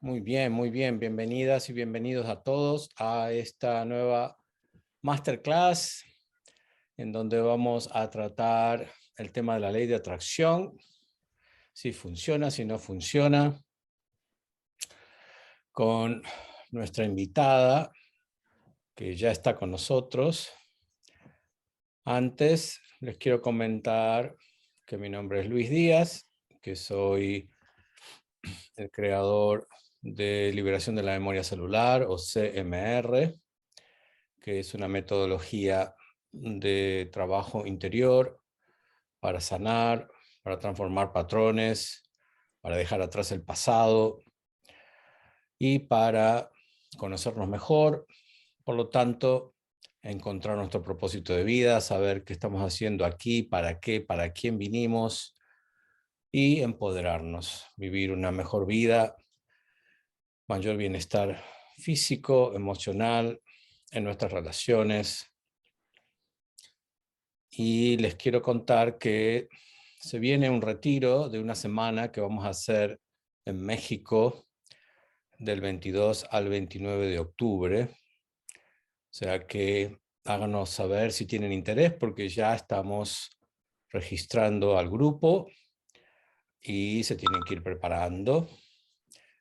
Muy bien. Bienvenidas y bienvenidos a todos a esta nueva masterclass en donde vamos a tratar el tema de la ley de atracción, si funciona, si no funciona, con nuestra invitada que ya está con nosotros. Antes les quiero comentar que mi nombre es Luis Díaz, que soy el creador de Liberación de la Memoria Celular, o CMR, que es una metodología de trabajo interior para sanar, para transformar patrones, para dejar atrás el pasado y para conocernos mejor. Por lo tanto, encontrar nuestro propósito de vida, saber qué estamos haciendo aquí, para qué, para quién vinimos y empoderarnos, vivir una mejor vida, mayor bienestar físico, emocional, en nuestras relaciones. Y les quiero contar que se viene un retiro de una semana que vamos a hacer en México del 22 al 29 de octubre. O sea que háganos saber si tienen interés porque ya estamos registrando al grupo y se tienen que ir preparando.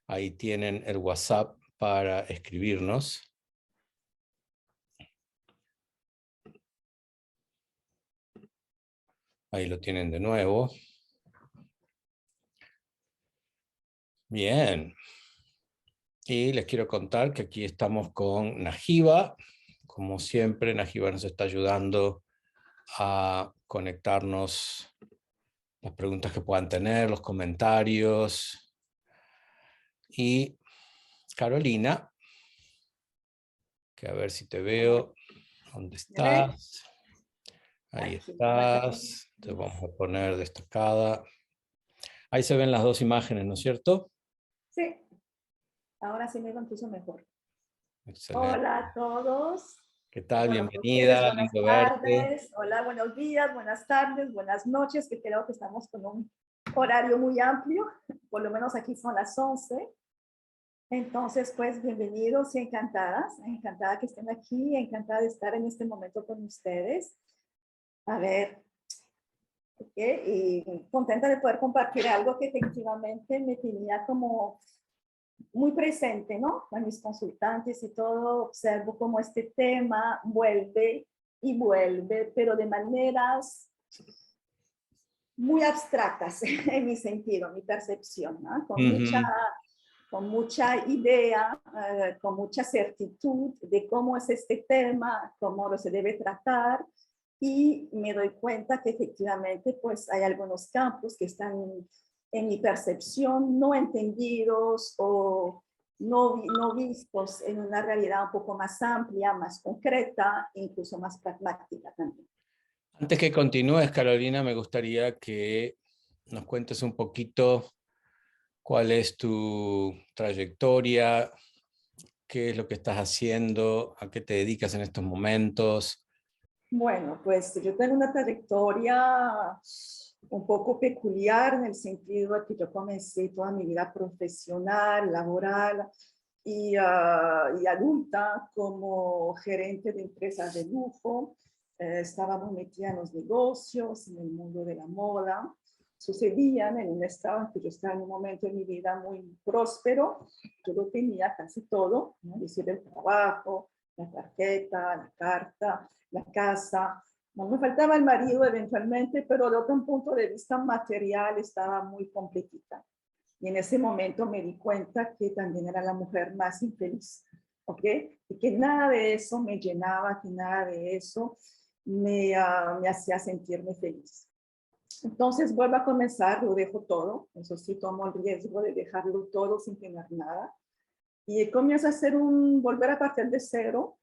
Ahí tienen el WhatsApp para escribirnos. Ahí lo tienen de nuevo. Bien. Y les quiero contar que aquí estamos con Najiba. Como siempre, Najiba nos está ayudando a conectarnos las preguntas que puedan tener, los comentarios. Y Carolina, que a ver si te veo. ¿Dónde ¿Me ven? estás? Ahí Aquí, hola, estás. Te vamos a poner destacada. Ahí se ven las dos imágenes, ¿no es cierto? sí, ahora sí me contuso mejor. Excelente. Hola a todos. ¿Qué tal? Hola a ustedes, Bienvenida, buenas lindo verte. tardes. Hola, buenos días, buenas tardes, buenas noches, que creo que estamos con un horario muy amplio. Por lo menos aquí son las 11. Entonces, pues, bienvenidos y encantadas. Encantada que estén aquí, encantada de estar en este momento con ustedes. A ver, y contenta de poder compartir algo que efectivamente me tenía como muy presente, ¿no? A mis consultantes y todo, observo cómo este tema vuelve y vuelve, pero de maneras muy abstractas en mi sentido, mi percepción, ¿no? Ujú. Con mucha idea, con mucha certitud de cómo es este tema, cómo lo se debe tratar, y me doy cuenta que efectivamente pues hay algunos campos que están en mi percepción no entendidos o no vistos en una realidad un poco más amplia, más concreta, incluso más pragmática también. Antes que continúes, Carolina, me gustaría que nos cuentes un poquito cuál es tu trayectoria, qué es lo que estás haciendo, a qué te dedicas en estos momentos. Bueno, pues yo tengo una trayectoria un poco peculiar en el sentido de que yo comencé toda mi vida profesional, laboral y adulta como gerente de empresas de lujo. Estaba muy metida en los negocios, en el mundo de la moda. Sucedían en un estado en que yo estaba en un momento de mi vida muy próspero. Yo lo tenía casi todo, ¿no? Es decir, el trabajo, la tarjeta, la carta, la casa. No me faltaba el marido eventualmente, pero de otro punto de vista material estaba muy completita. Y en ese momento me di cuenta que también era la mujer más infeliz, ¿ok? Y que nada de eso me llenaba, que nada de eso me hacía sentirme feliz. Entonces vuelvo a comenzar, lo dejo todo, eso sí, tomo el riesgo de dejarlo todo sin tener nada. Y comienzo a hacer volver a partir de cero,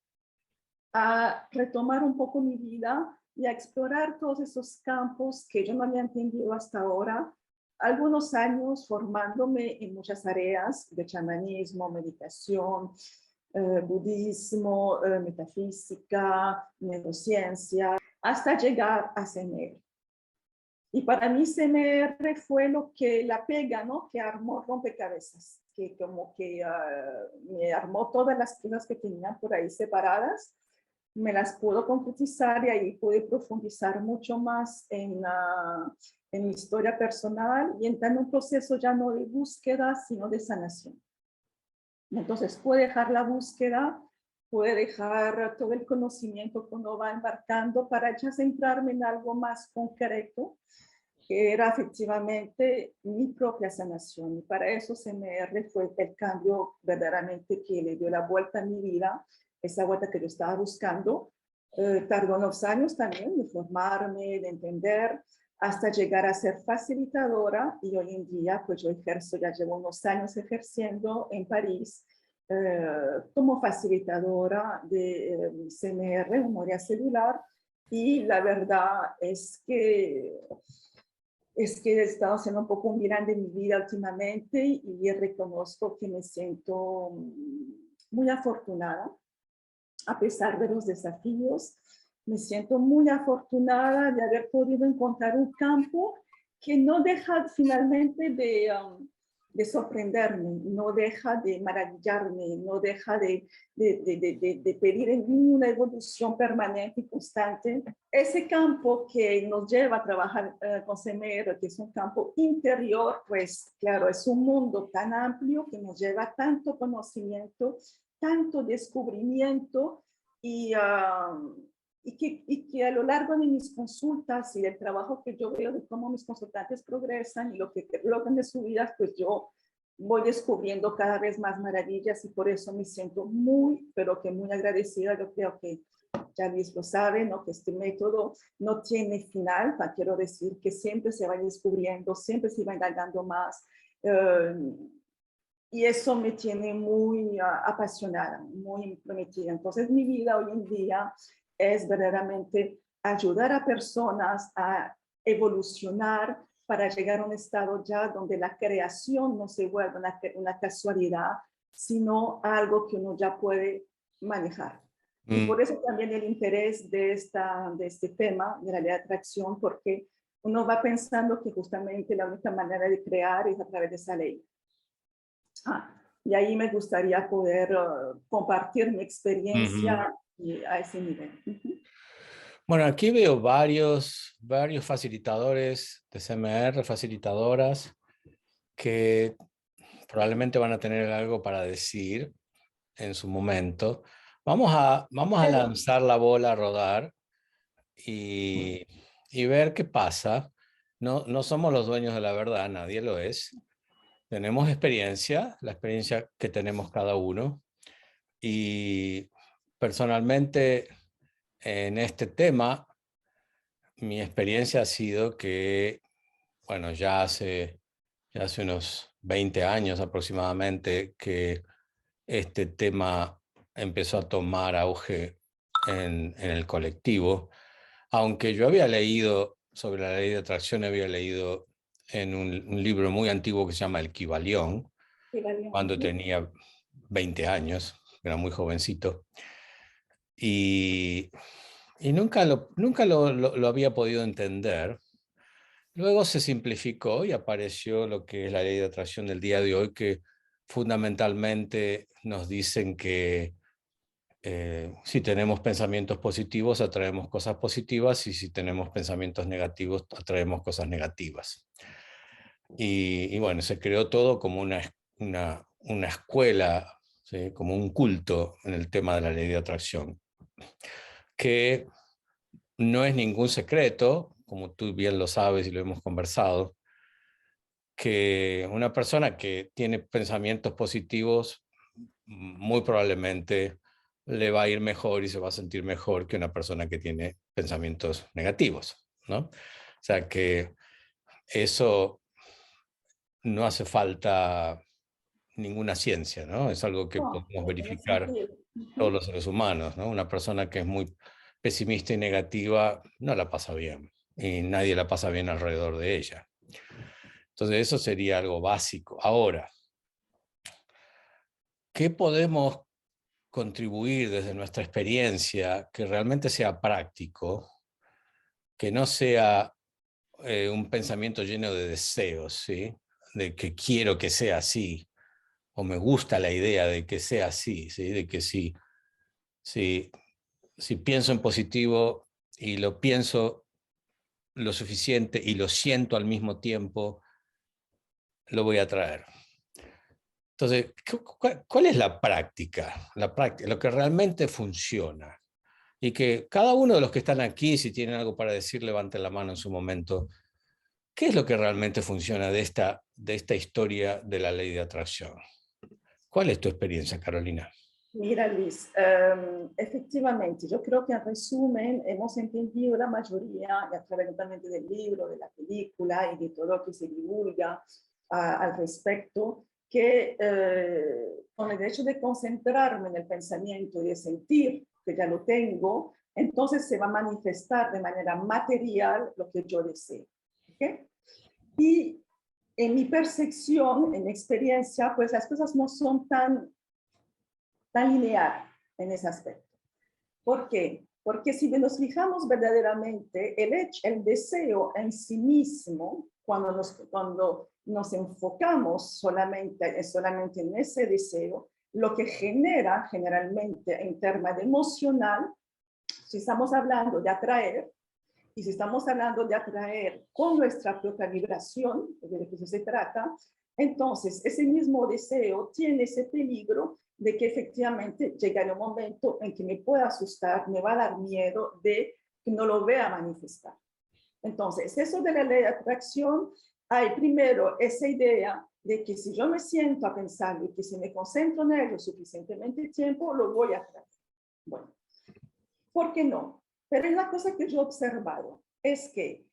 a retomar un poco mi vida y a explorar todos esos campos que yo no había entendido hasta ahora. Algunos años formándome en muchas áreas de chamanismo, meditación, budismo, metafísica, neurociencia, hasta llegar a CNR. Y para mí CMR fue lo que la pega, ¿no? Que armó rompecabezas, que como que me armó todas las piezas que tenían por ahí separadas, me las pudo concretizar y ahí pude profundizar mucho más en mi historia personal y entrar en un proceso ya no de búsqueda, sino de sanación. Entonces pude dejar la búsqueda, pude dejar todo el conocimiento que uno va embarcando para ya centrarme en algo más concreto, que era efectivamente mi propia sanación. Y para eso CMR fue el cambio verdaderamente que le dio la vuelta a mi vida, esa vuelta que yo estaba buscando. Tardó unos años también de formarme, de entender, hasta llegar a ser facilitadora. Y hoy en día, pues yo ejerzo, ya llevo unos años ejerciendo en París como facilitadora de CMR, memoria celular. Y la verdad es que he estado haciendo un poco un grande de mi vida últimamente y reconozco que me siento muy afortunada, a pesar de los desafíos. Me siento muy afortunada de haber podido encontrar un campo que no deja finalmente de sorprenderme, no deja de maravillarme, no deja de pedir en mí una evolución permanente y constante. Ese campo que nos lleva a trabajar con CMR, que es un campo interior, pues claro, es un mundo tan amplio que nos lleva tanto conocimiento, tanto descubrimiento y, y que a lo largo de mis consultas y del trabajo que yo veo de cómo mis consultantes progresan y lo que logran de su vida, pues yo voy descubriendo cada vez más maravillas y por eso me siento muy, pero que muy agradecida. Yo creo que ya Luis lo sabe, ¿no? Que este método no tiene final, quiero decir que siempre se va descubriendo, siempre se va indagando más. Y eso me tiene muy apasionada, muy prometida. Entonces mi vida hoy en día es verdaderamente ayudar a personas a evolucionar para llegar a un estado ya donde la creación no se vuelve una casualidad, sino algo que uno ya puede manejar. Y por eso también el interés de este tema de la ley de atracción, porque uno va pensando que justamente la única manera de crear es a través de esa ley. Y ahí me gustaría poder compartir mi experiencia a ese nivel. Bueno, aquí veo varios facilitadores de CMR, facilitadoras, que probablemente van a tener algo para decir en su momento. Vamos a lanzar la bola a rodar y ver qué pasa. No somos los dueños de la verdad, nadie lo es. Tenemos experiencia, la experiencia que tenemos cada uno. Y personalmente, en este tema, mi experiencia ha sido que, bueno, ya hace unos 20 años aproximadamente que este tema empezó a tomar auge en el colectivo. Aunque yo había leído sobre la ley de atracción, había leído en un libro muy antiguo que se llama El Kybalión, cuando tenía 20 años, era muy jovencito, y nunca lo había podido entender. Luego se simplificó y apareció lo que es la ley de atracción del día de hoy, que fundamentalmente nos dicen que si tenemos pensamientos positivos, atraemos cosas positivas, y si tenemos pensamientos negativos, atraemos cosas negativas. Y bueno, se creó todo como una escuela, ¿sí? Como un culto en el tema de la ley de atracción, que no es ningún secreto, como tú bien lo sabes y lo hemos conversado, que una persona que tiene pensamientos positivos muy probablemente le va a ir mejor y se va a sentir mejor que una persona que tiene pensamientos negativos, ¿no? O sea que eso no hace falta ninguna ciencia, ¿no? Es algo que No, podemos tiene verificar sentido. todos los seres humanos, ¿no? Una persona que es muy pesimista y negativa no la pasa bien, y nadie la pasa bien alrededor de ella. Entonces eso sería algo básico. Ahora, ¿qué podemos contribuir desde nuestra experiencia que realmente sea práctico, que no sea un pensamiento lleno de deseos, ¿sí? De que quiero que sea así, o me gusta la idea de que sea así, ¿sí? De que si pienso en positivo y lo pienso lo suficiente y lo siento al mismo tiempo, lo voy a traer. Entonces, ¿cuál es la práctica? La práctica, lo que realmente funciona. Y que cada uno de los que están aquí, si tienen algo para decir, levanten la mano en su momento. ¿Qué es lo que realmente funciona de esta historia de la ley de atracción? ¿Cuál es tu experiencia, Carolina? Mira, Luis, efectivamente, yo creo que en resumen hemos entendido la mayoría, a través también del libro, de la película y de todo lo que se divulga al respecto, que con el hecho de concentrarme en el pensamiento y de sentir que ya lo tengo, entonces se va a manifestar de manera material lo que yo deseo. ¿Okay? Y en mi percepción, en mi experiencia, pues las cosas no son tan lineal en ese aspecto. ¿Por qué? Porque si nos fijamos verdaderamente, el deseo en sí mismo, cuando nos enfocamos solamente en ese deseo, lo que genera generalmente en términos de emocional, si estamos hablando de atraer, y si estamos hablando de atraer con nuestra propia vibración, de lo que se trata, entonces ese mismo deseo tiene ese peligro de que efectivamente llegará un momento en que me pueda asustar, me va a dar miedo de que no lo vea manifestar. Entonces, eso de la ley de atracción, hay primero esa idea de que si yo me siento a pensar y que si me concentro en ello suficientemente tiempo, lo voy a atraer. Bueno, ¿por qué no? Pero una cosa que yo he observado es que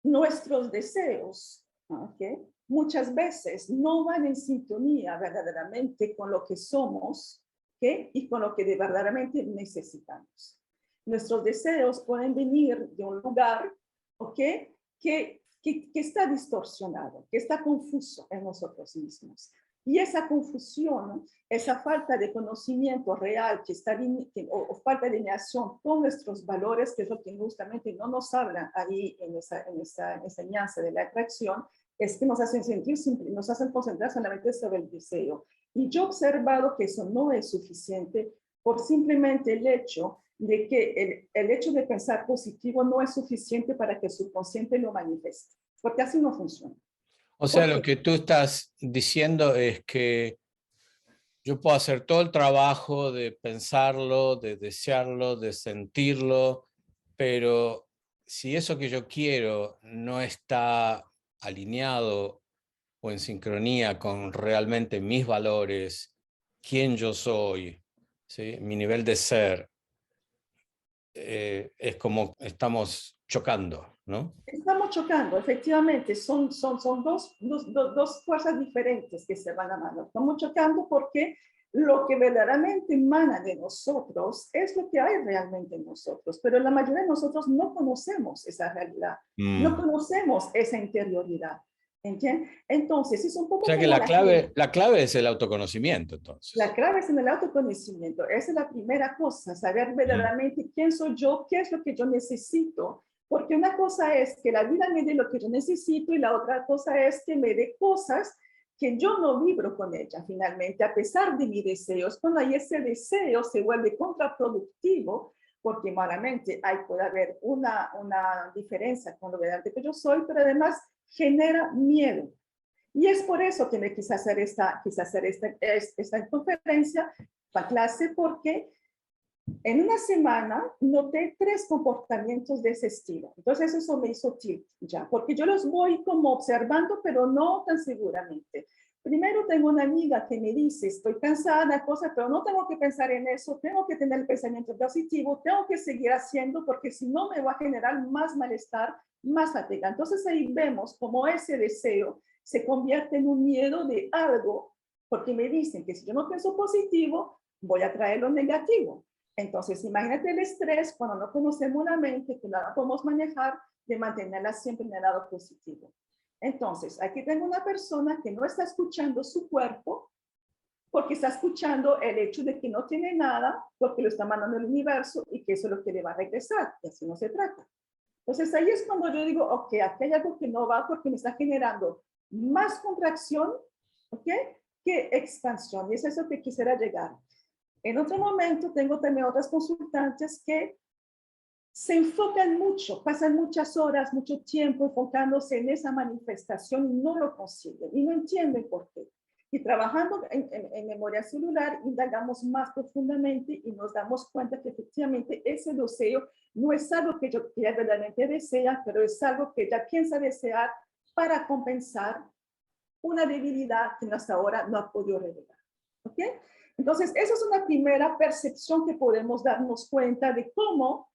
nuestros deseos, ¿okay?, muchas veces no van en sintonía verdaderamente con lo que somos, ¿okay?, y con lo que verdaderamente necesitamos. Nuestros deseos pueden venir de un lugar, ¿okay?, que está distorsionado, que está confuso en nosotros mismos. Y esa confusión, esa falta de conocimiento real o falta de alineación con nuestros valores, que es lo que justamente no nos habla ahí en esa enseñanza de la atracción, es que nos hacen sentir simple, nos hacen concentrar solamente sobre el deseo. Y yo he observado que eso no es suficiente por simplemente el hecho de que el hecho de pensar positivo no es suficiente para que el subconsciente lo manifieste, porque así no funciona. O sea, lo que tú estás diciendo es que yo puedo hacer todo el trabajo de pensarlo, de desearlo, de sentirlo, pero si eso que yo quiero no está alineado o en sincronía con realmente mis valores, quién yo soy, ¿sí?, mi nivel de ser, es como estamos chocando, ¿no? Estamos chocando, efectivamente, son dos fuerzas diferentes que se van a mano. Estamos chocando porque lo que verdaderamente emana de nosotros es lo que hay realmente en nosotros, pero la mayoría de nosotros no conocemos esa realidad, no conocemos esa interioridad. ¿Entiendes? Entonces, es un O poco sea que como la clave es el autoconocimiento, la entonces. clave es en el autoconocimiento. Esa es la primera cosa, saber verdaderamente quién soy yo, qué es lo que yo necesito. Porque una cosa es que la vida me dé lo que yo necesito y la otra cosa es que me dé cosas que yo no vibro con ella finalmente, a pesar de mis deseos. Cuando hay ese deseo se vuelve contraproductivo, porque claramente puede haber una diferencia con lo verdaderamente que yo soy, pero además genera miedo. Y es por eso que me quise hacer esta conferencia, esta clase, porque en una semana noté 3 comportamientos de ese estilo. Entonces eso me hizo tilt ya, porque yo los voy como observando, pero no tan seguramente. Primero tengo una amiga que me dice, estoy cansada, cosa, pero no tengo que pensar en eso, tengo que tener el pensamiento positivo, tengo que seguir haciendo, porque si no me va a generar más malestar, más fatiga. Entonces ahí vemos cómo ese deseo se convierte en un miedo de algo, porque me dicen que si yo no pienso positivo, voy a traer lo negativo. Entonces, imagínate el estrés cuando no conocemos la mente, que no la podemos manejar, de mantenerla siempre en el lado positivo. Entonces, aquí tengo una persona que no está escuchando su cuerpo, porque está escuchando el hecho de que no tiene nada, porque lo está mandando el universo y que eso es lo que le va a regresar, y así no se trata. Entonces ahí es cuando yo digo, ok, aquí hay algo que no va porque me está generando más contracción, ok, que expansión. Y es eso que quisiera llegar. En otro momento tengo también otras consultantes que se enfocan mucho, pasan muchas horas, mucho tiempo enfocándose en esa manifestación y no lo consiguen y no entienden por qué. Y trabajando en memoria celular, indagamos más profundamente y nos damos cuenta que efectivamente ese deseo no es algo que ella verdaderamente desea, pero es algo que ella piensa desear para compensar una debilidad que hasta ahora no ha podido revelar. ¿Ok? Entonces, esa es una primera percepción que podemos darnos cuenta de cómo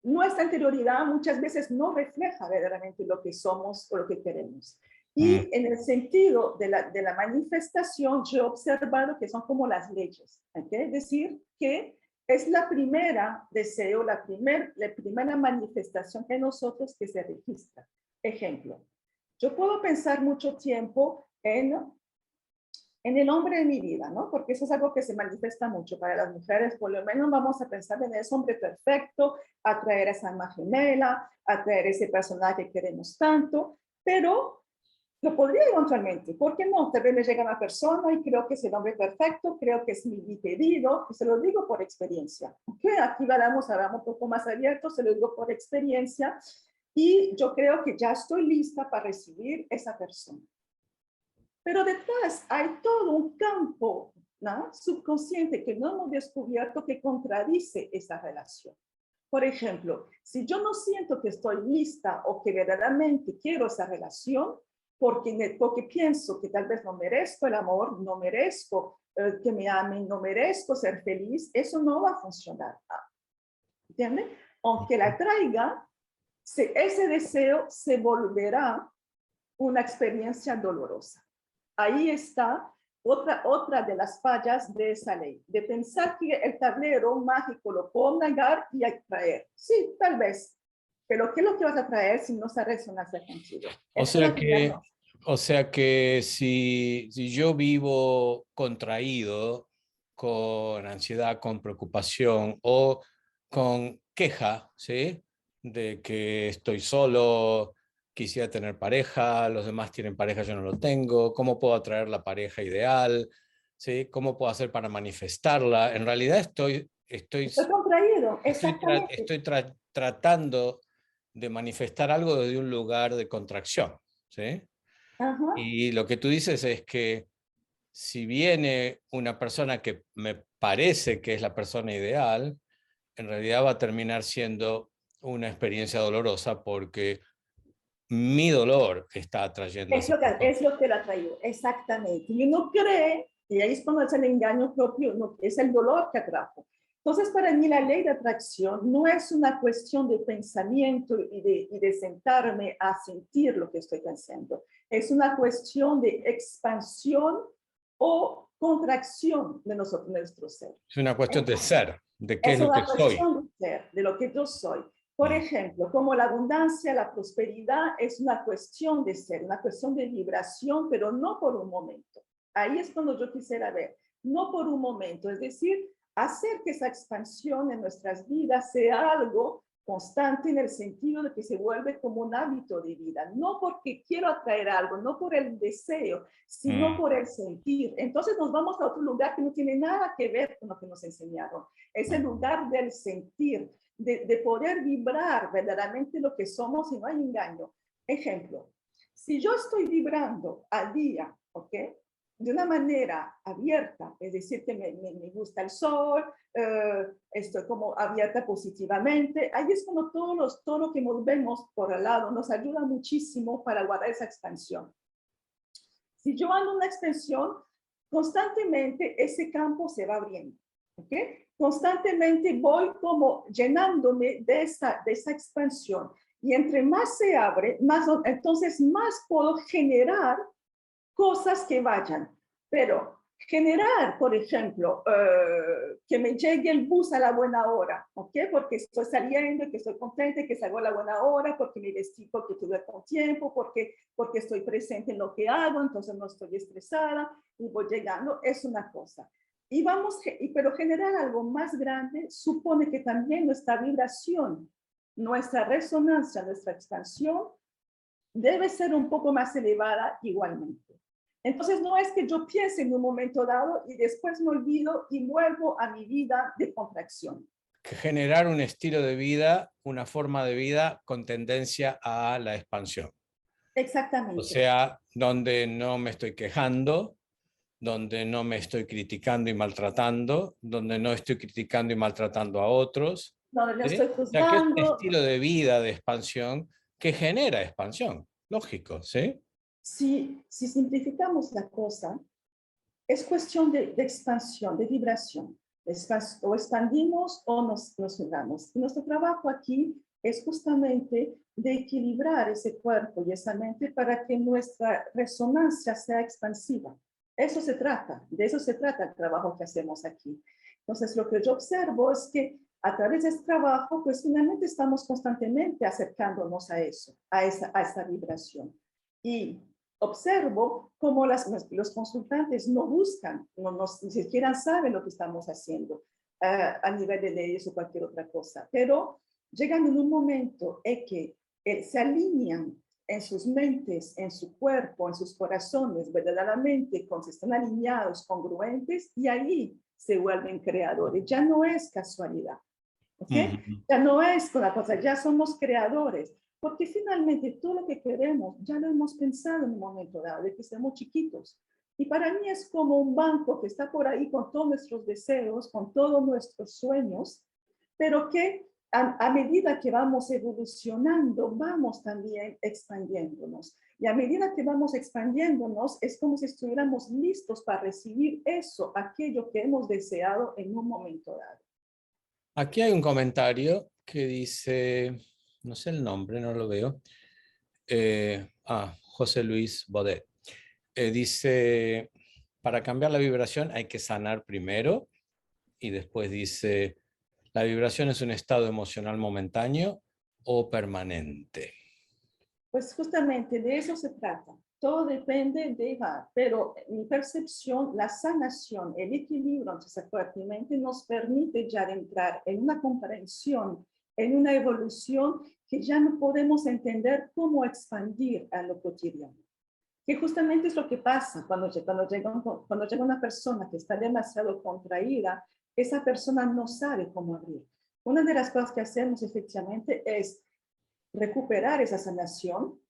nuestra interioridad muchas veces no refleja verdaderamente lo que somos o lo que queremos. Y en el sentido de la manifestación, yo he observado que son como las leyes. ¿Okay? Es decir, que es la primera deseo, la primera manifestación que nosotros que se registra. Ejemplo, yo puedo pensar mucho tiempo en el hombre de mi vida, ¿no? Porque eso es algo que se manifiesta mucho para las mujeres, por lo menos vamos a pensar en ese hombre perfecto, atraer a esa alma gemela, atraer ese personaje que queremos tanto, pero lo podría eventualmente, ¿por qué no? Tal vez me llega una persona y creo que es el hombre perfecto, creo que es mi pedido, y se lo digo por experiencia. ¿Okay? Aquí hablamos un poco más abierto, se lo digo por experiencia, y yo creo que ya estoy lista para recibir esa persona. Pero detrás hay todo un campo, ¿no?, subconsciente que no hemos descubierto que contradice esa relación. Por ejemplo, si yo no siento que estoy lista o que verdaderamente quiero esa relación, porque pienso que tal vez no merezco el amor, no merezco que me amen, no merezco ser feliz, eso no va a funcionar. ¿Entienden? Aunque la traiga, ese deseo se volverá una experiencia dolorosa. Ahí está otra de las fallas de esa ley, de pensar que el tablero mágico lo puedo negar y atraer. Sí, tal vez, pero ¿qué es lo que vas a traer si no se resonancia contigo? O sea que si yo vivo contraído, con ansiedad, con preocupación o con queja, ¿sí?, de que estoy solo, quisiera tener pareja, los demás tienen pareja, yo no lo tengo, ¿cómo puedo atraer la pareja ideal? ¿Sí? ¿Cómo puedo hacer para manifestarla? En realidad estoy contraído, exactamente. tratando de manifestar algo desde un lugar de contracción, ¿sí? Ajá. Y lo que tú dices es que si viene una persona que me parece que es la persona ideal, en realidad va a terminar siendo una experiencia dolorosa porque mi dolor está atrayendo a esa persona. Es lo que lo ha traído, exactamente. Y uno cree, y ahí es cuando es el engaño propio, no, es el dolor que atrajo. Entonces, para mí la ley de atracción no es una cuestión de pensamiento y de sentarme a sentir lo que estoy pensando. Es una cuestión de expansión o contracción de nuestro ser. Es una cuestión de ser, de qué es Es lo que una soy. cuestión de ser, de lo que yo soy. Por ejemplo, como la abundancia, la prosperidad es una cuestión de ser, una cuestión de vibración, pero no por un momento. Ahí es cuando yo quisiera ver, no por un momento, es decir, hacer que esa expansión en nuestras vidas sea algo constante en el sentido de que se vuelve como un hábito de vida, no porque quiero atraer algo, no por el deseo, sino por el sentir. Entonces nos vamos a otro lugar que no tiene nada que ver con lo que nos enseñaron. Es el lugar del sentir, de poder vibrar verdaderamente lo que somos y no hay engaño. Ejemplo, si yo estoy vibrando al día, ¿ok?, de una manera abierta, es decir, que me gusta el sol, estoy como abierta positivamente, ahí es como todo lo que nos vemos por al lado nos ayuda muchísimo para guardar esa expansión. Si yo ando una expansión, constantemente ese campo se va abriendo, ¿ok? Constantemente voy como llenándome de esa expansión. Y entre más se abre, entonces más puedo generar cosas que vayan. Pero generar, por ejemplo, que me llegue el bus a la buena hora, ¿ok? Porque estoy saliendo, que estoy contenta, que salgo a la buena hora, porque me vestí, porque tuve con tiempo, porque estoy presente en lo que hago, entonces no estoy estresada y voy llegando, es una cosa. Pero generar algo más grande supone que también nuestra vibración, nuestra resonancia, nuestra expansión debe ser un poco más elevada igualmente. Entonces no es que yo piense en un momento dado y después me olvido y vuelvo a mi vida de contracción. Que generar un estilo de vida, una forma de vida con tendencia a la expansión. Exactamente. O sea, donde no me estoy quejando, donde no me estoy criticando y maltratando, donde no estoy criticando y maltratando a otros. Donde no ¿Sí? estoy O sea, que es un juzgando. estilo de vida de expansión que genera expansión. Lógico, ¿sí? Si simplificamos la cosa, es cuestión de expansión, de vibración. O expandimos o nos cerramos. Nuestro trabajo aquí es justamente de equilibrar ese cuerpo y esa mente para que nuestra resonancia sea expansiva. Eso se trata, de eso se trata el trabajo que hacemos aquí. Entonces, lo que yo observo es que a través de este trabajo, pues finalmente estamos constantemente acercándonos a eso, a esa vibración. Y observo cómo los consultantes no buscan, ni siquiera saben lo que estamos haciendo a nivel de leyes o cualquier otra cosa, pero llegan en un momento en que se alinean en sus mentes, en su cuerpo, en sus corazones, verdaderamente, se están alineados, congruentes, y ahí se vuelven creadores. Ya no es casualidad, ¿ok? Ya no es una cosa, ya somos creadores. Porque finalmente todo lo que queremos ya lo hemos pensado en un momento dado, de que somos chiquitos. Y para mí es como un banco que está por ahí con todos nuestros deseos, con todos nuestros sueños, pero que a medida que vamos evolucionando, vamos también expandiéndonos. Y a medida que vamos expandiéndonos, es como si estuviéramos listos para recibir eso, aquello que hemos deseado en un momento dado. Aquí hay un comentario que dice, no sé el nombre, no lo veo. José Luis Bodet. Dice, para cambiar la vibración hay que sanar primero, y después dice, ¿la vibración es un estado emocional momentáneo o permanente? Pues justamente de eso se trata. Todo depende pero mi percepción, la sanación, el equilibrio entre ese cuerpo y mente nos permite ya entrar en una comprensión, en una evolución que ya no podemos entender cómo expandir a lo cotidiano. Que justamente es lo que pasa cuando llega una persona que está demasiado contraída, esa persona no sabe cómo abrir. Una de las cosas que hacemos efectivamente es recuperar esa sanación,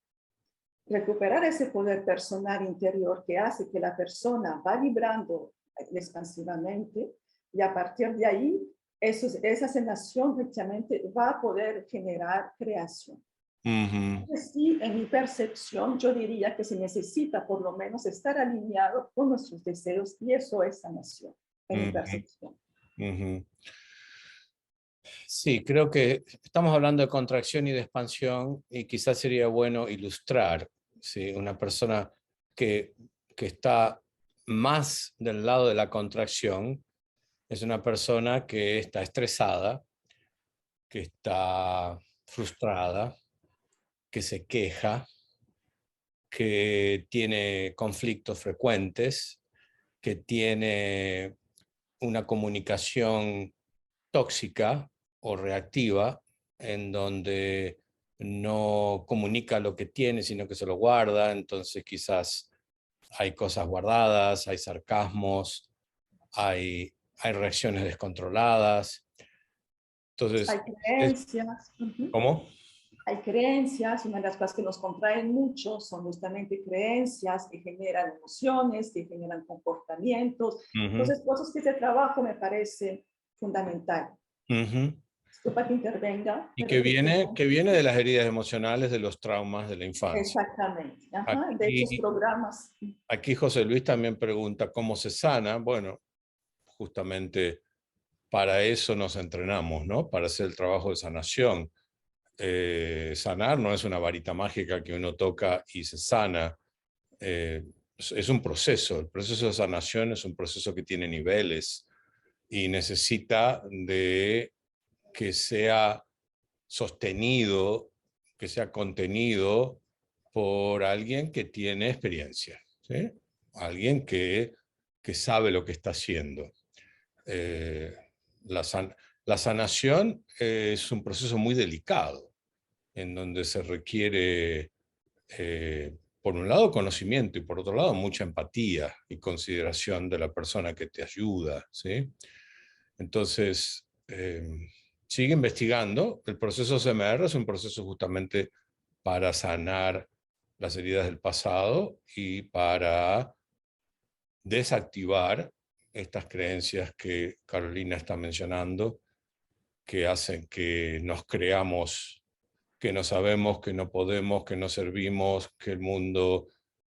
recuperar ese poder personal interior que hace que la persona va vibrando expansivamente, y a partir de ahí, esa sanación efectivamente va a poder generar creación. Sí, en mi percepción, yo diría que se necesita por lo menos estar alineado con nuestros deseos, y eso es sanación, en mi percepción. Sí, creo que estamos hablando de contracción y de expansión, y quizás sería bueno ilustrar, ¿sí? Una persona que está más del lado de la contracción es una persona que está estresada, que está frustrada, que se queja, que tiene conflictos frecuentes, que tiene una comunicación tóxica o reactiva, en donde no comunica lo que tiene, sino que se lo guarda. Entonces quizás hay cosas guardadas, hay sarcasmos, hay reacciones descontroladas. Hay Entonces, creencias. ¿cómo? Hay creencias, una de las cosas que nos contraen mucho son justamente creencias que generan emociones, que generan comportamientos. Entonces, cosas que este trabajo me parece fundamental. Disculpa que intervenga, Y pero que viene de las heridas emocionales, de los traumas de la infancia. exactamente. Ajá, de esos Aquí, programas. aquí José Luis también pregunta cómo se sana. Bueno, justamente para eso nos entrenamos, ¿no? Para hacer el trabajo de sanación. Sanar no es una varita mágica que uno toca y se sana. Es un proceso. El proceso de sanación es un proceso que tiene niveles y necesita de que sea sostenido, que sea contenido por alguien que tiene experiencia, ¿sí? Alguien que sabe lo que está haciendo. La La sanación es un proceso muy delicado, en donde se requiere, por un lado, conocimiento y por otro lado, mucha empatía y consideración de la persona que te ayuda, ¿sí? Entonces, sigue investigando. El proceso CMR es un proceso justamente para sanar las heridas del pasado y para desactivar estas creencias que Carolina está mencionando, que hacen que nos creamos, que no sabemos, que no podemos, que no servimos, que el mundo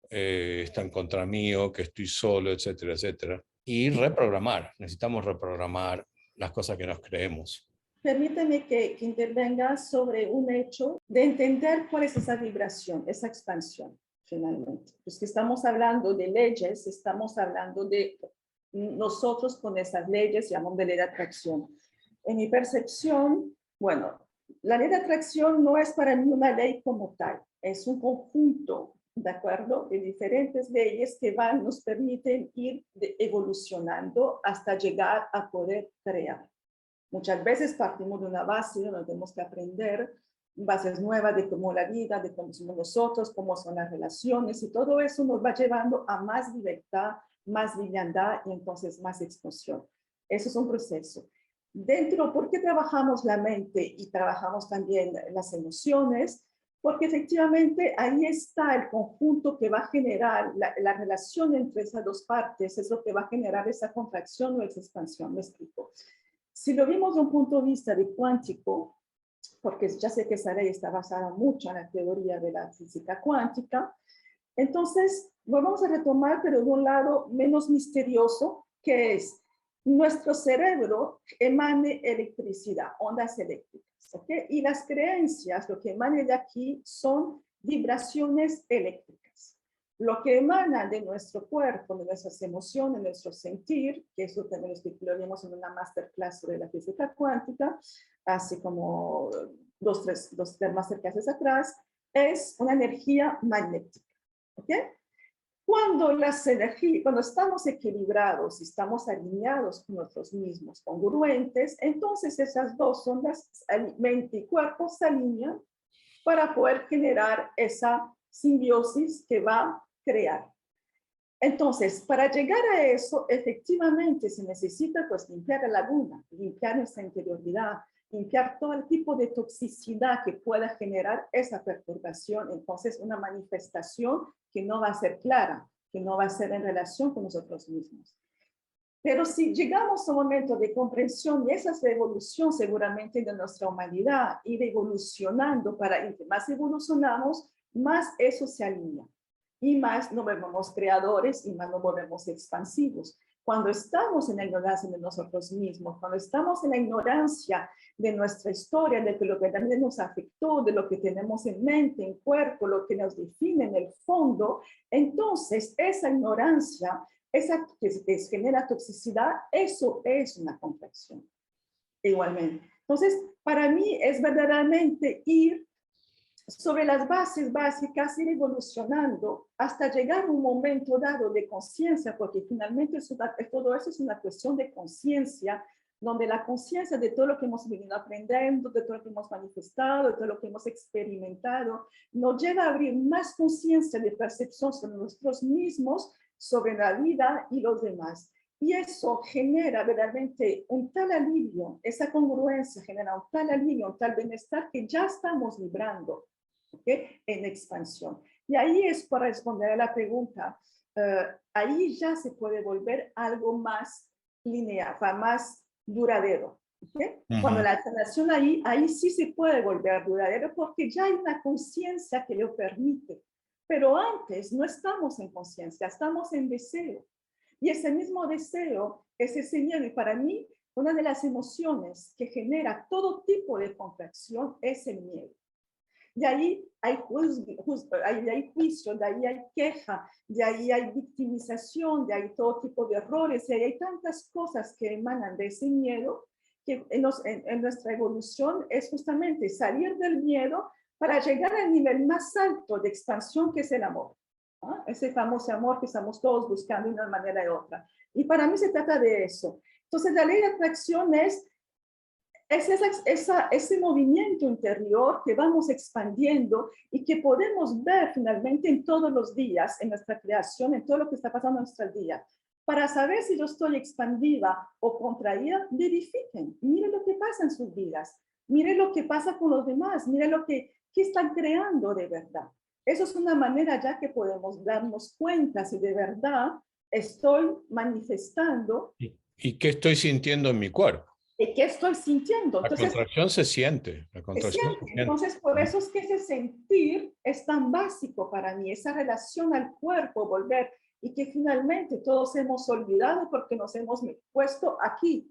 está en contra mío, que estoy solo, etcétera, etcétera. Y reprogramar, necesitamos reprogramar las cosas que nos creemos. Permíteme que intervenga sobre un hecho de entender cuál es esa vibración, esa expansión, finalmente. Pues que estamos hablando de leyes, estamos hablando de nosotros con esas leyes, llamamos de ley de atracción. En mi percepción, bueno, la ley de atracción no es para mí una ley como tal, es un conjunto, ¿de acuerdo?, de diferentes leyes que nos permiten ir evolucionando hasta llegar a poder crear. Muchas veces partimos de una base donde tenemos que aprender bases nuevas de cómo la vida, de cómo somos nosotros, cómo son las relaciones, y todo eso nos va llevando a más libertad, más liviandad y entonces más expansión. Eso es un proceso. Dentro, ¿por qué trabajamos la mente y trabajamos también las emociones? Porque efectivamente ahí está el conjunto que va a generar la relación entre esas dos partes, es lo que va a generar esa contracción o esa expansión. Me explico. Si lo vimos de un punto de vista de cuántico, porque ya sé que esa ley está basada mucho en la teoría de la física cuántica, entonces vamos a retomar, pero de un lado menos misterioso, que es nuestro cerebro emane electricidad, ondas eléctricas, ¿ok? Y las creencias, lo que emana de aquí son vibraciones eléctricas. Lo que emana de nuestro cuerpo, de nuestras emociones, de nuestro sentir, que eso también lo vimos en una masterclass sobre la física cuántica, hace como dos masterclasses atrás, es una energía magnética. ¿Ok? Cuando estamos equilibrados y estamos alineados con nosotros mismos, congruentes, entonces esas dos ondas, mente y cuerpo, se alinean para poder generar esa simbiosis que va a crear. Entonces, para llegar a eso, efectivamente se necesita pues limpiar la laguna, limpiar nuestra interioridad, limpiar todo el tipo de toxicidad que pueda generar esa perturbación. Entonces, una manifestación que no va a ser clara, que no va a ser en relación con nosotros mismos. Pero si llegamos a un momento de comprensión, y esa es la evolución seguramente de nuestra humanidad, ir evolucionando, más evolucionamos, más eso se alinea. Y más nos volvemos creadores y más nos volvemos expansivos. Cuando estamos en la ignorancia de nosotros mismos, cuando estamos en la ignorancia de nuestra historia, de lo que también nos afectó, de lo que tenemos en mente, en cuerpo, lo que nos define en el fondo, entonces esa ignorancia, esa que genera toxicidad, eso es una contracción. Igualmente. Entonces, para mí es verdaderamente ir sobre las bases básicas, ir evolucionando hasta llegar a un momento dado de conciencia, porque finalmente todo eso es una cuestión de conciencia, donde la conciencia de todo lo que hemos venido aprendiendo, de todo lo que hemos manifestado, de todo lo que hemos experimentado, nos lleva a abrir más conciencia de percepción sobre nosotros mismos, sobre la vida y los demás. Y eso genera verdaderamente un tal alivio, esa congruencia genera un tal alivio, un tal bienestar que ya estamos vibrando, ¿okay?, en expansión. Y ahí es para responder a la pregunta, ahí ya se puede volver algo más lineal, más duradero. ¿Okay? Cuando la sanación ahí sí se puede volver duradero porque ya hay una conciencia que lo permite. Pero antes no estamos en conciencia, estamos en deseo. Y ese mismo deseo es ese miedo. Y para mí, una de las emociones que genera todo tipo de contracción es el miedo. De ahí hay juicio, de ahí hay queja, de ahí hay victimización, de ahí todo tipo de errores, y hay tantas cosas que emanan de ese miedo que en nuestra evolución es justamente salir del miedo para llegar al nivel más alto de expansión que es el amor. ¿Ah? Ese famoso amor que estamos todos buscando de una manera u otra. Y para mí se trata de eso. Entonces la ley de atracción es Es ese movimiento interior que vamos expandiendo y que podemos ver finalmente en todos los días, en nuestra creación, en todo lo que está pasando en nuestro día. Para saber si yo estoy expandida o contraída, verifiquen, miren lo que pasa en sus vidas, miren lo que pasa con los demás, miren lo que están creando de verdad. Eso es una manera ya que podemos darnos cuenta si de verdad estoy manifestando. ¿Y qué estoy sintiendo en mi cuerpo? ¿Qué estoy sintiendo? La Entonces, contracción se siente. La contracción se siente. entonces, por eso es que ese sentir es tan básico para mí, esa relación al cuerpo, volver, y que finalmente todos hemos olvidado porque nos hemos puesto aquí.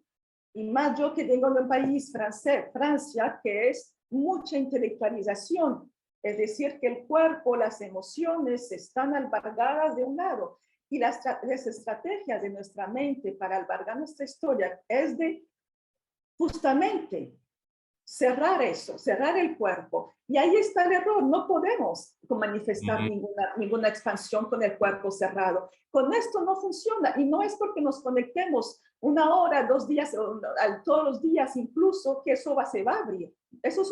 Y más yo que vengo de un país francés, Francia, que es mucha intelectualización, es decir, que el cuerpo, las emociones están albergadas de un lado, y las estrategias de nuestra mente para albergar nuestra historia es de justamente cerrar eso, cerrar el cuerpo. Y ahí está el error, no podemos manifestar ninguna expansión con el cuerpo cerrado. Con esto no funciona y no es porque nos conectemos 1 hora, 2 días, todos los días incluso, que eso se va a abrir. Eso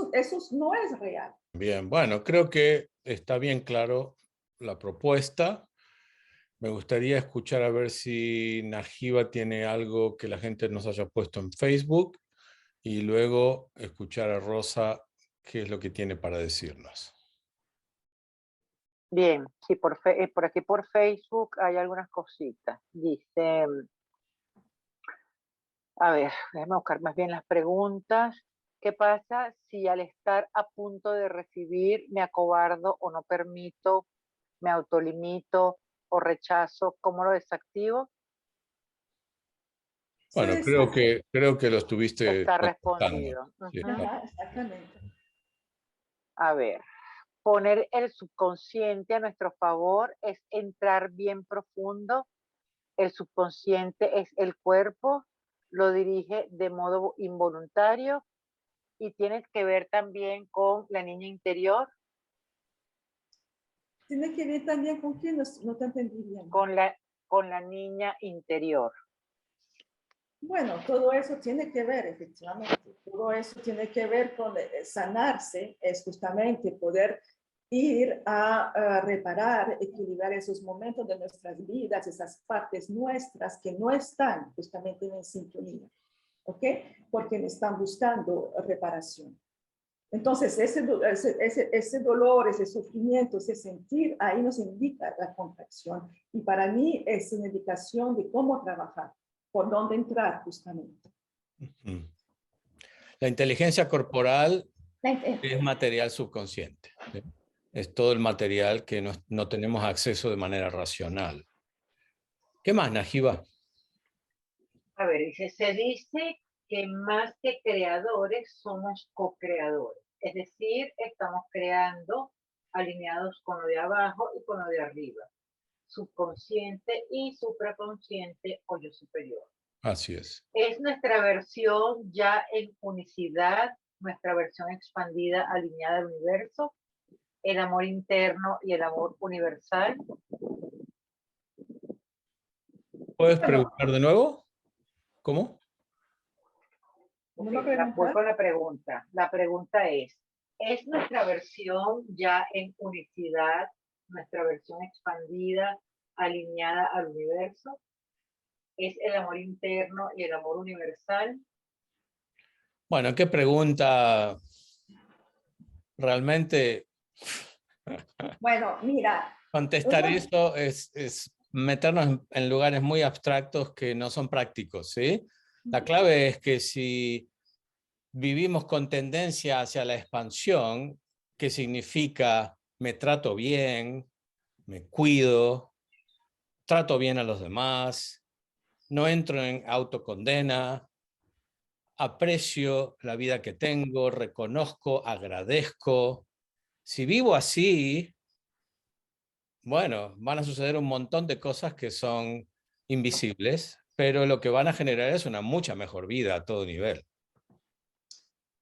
no es real. Bien, bueno, creo que está bien claro la propuesta. Me gustaría escuchar a ver si Najiba tiene algo que la gente nos haya puesto en Facebook y luego escuchar a Rosa qué es lo que tiene para decirnos. Bien, sí, por aquí por Facebook hay algunas cositas. Dice, a ver, déjame buscar más bien las preguntas. ¿Qué pasa si al estar a punto de recibir me acobardo o no permito, me autolimito o rechazo? ¿Cómo lo desactivo? Bueno, creo que lo estuviste Está contestando. respondido. Sí, Ujú. Ajá, exactamente. A ver, poner el subconsciente a nuestro favor es entrar bien profundo. El subconsciente es el cuerpo, lo dirige de modo involuntario y tiene que ver también con la niña interior. Tiene que ver también con quién, no te entendí bien. Con la niña interior. Bueno, todo eso tiene que ver, efectivamente, todo eso tiene que ver con sanarse, es justamente poder ir a reparar, equilibrar esos momentos de nuestras vidas, esas partes nuestras que no están justamente en sintonía, ¿ok? Porque están buscando reparación. Entonces, ese dolor, ese sufrimiento, ese sentir, ahí nos indica la contracción. Y para mí es una indicación de cómo trabajar, por dónde entrar justamente. La inteligencia corporal es material subconsciente. ¿Sí? Es todo el material que no tenemos acceso de manera racional. ¿Qué más, Najiba? A ver, se dice que más que creadores somos co-creadores. Es decir, estamos creando alineados con lo de abajo y con lo de arriba. Subconsciente y supraconsciente o yo superior. Así es. Es nuestra versión ya en unicidad, nuestra versión expandida, alineada al universo, el amor interno y el amor universal. ¿Puedes preguntar de nuevo? ¿Cómo? Voy con la pregunta. La pregunta ¿es nuestra versión ya en unicidad, nuestra versión expandida, alineada al universo? ¿Es el amor interno y el amor universal? Bueno, qué pregunta realmente. Bueno, mira. Contestar eso es meternos en lugares muy abstractos que no son prácticos, ¿sí? La clave es que si vivimos con tendencia hacia la expansión, que significa me trato bien, me cuido, trato bien a los demás, no entro en autocondena, aprecio la vida que tengo, reconozco, agradezco. Si vivo así, bueno, van a suceder un montón de cosas que son invisibles, pero lo que van a generar es una mucha mejor vida a todo nivel.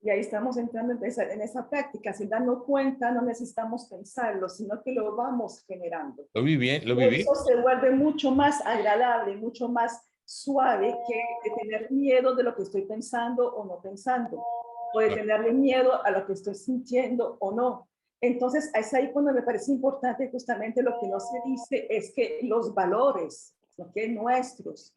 Y ahí estamos entrando en esa práctica, sin darnos cuenta, no necesitamos pensarlo, sino que lo vamos generando. Lo viví. Eso se vuelve mucho más agradable, mucho más suave que tener miedo de lo que estoy pensando o no pensando. puede tenerle miedo a lo que estoy sintiendo o no. Entonces, es ahí cuando me parece importante justamente lo que no se dice es que los valores, ¿okay? Nuestras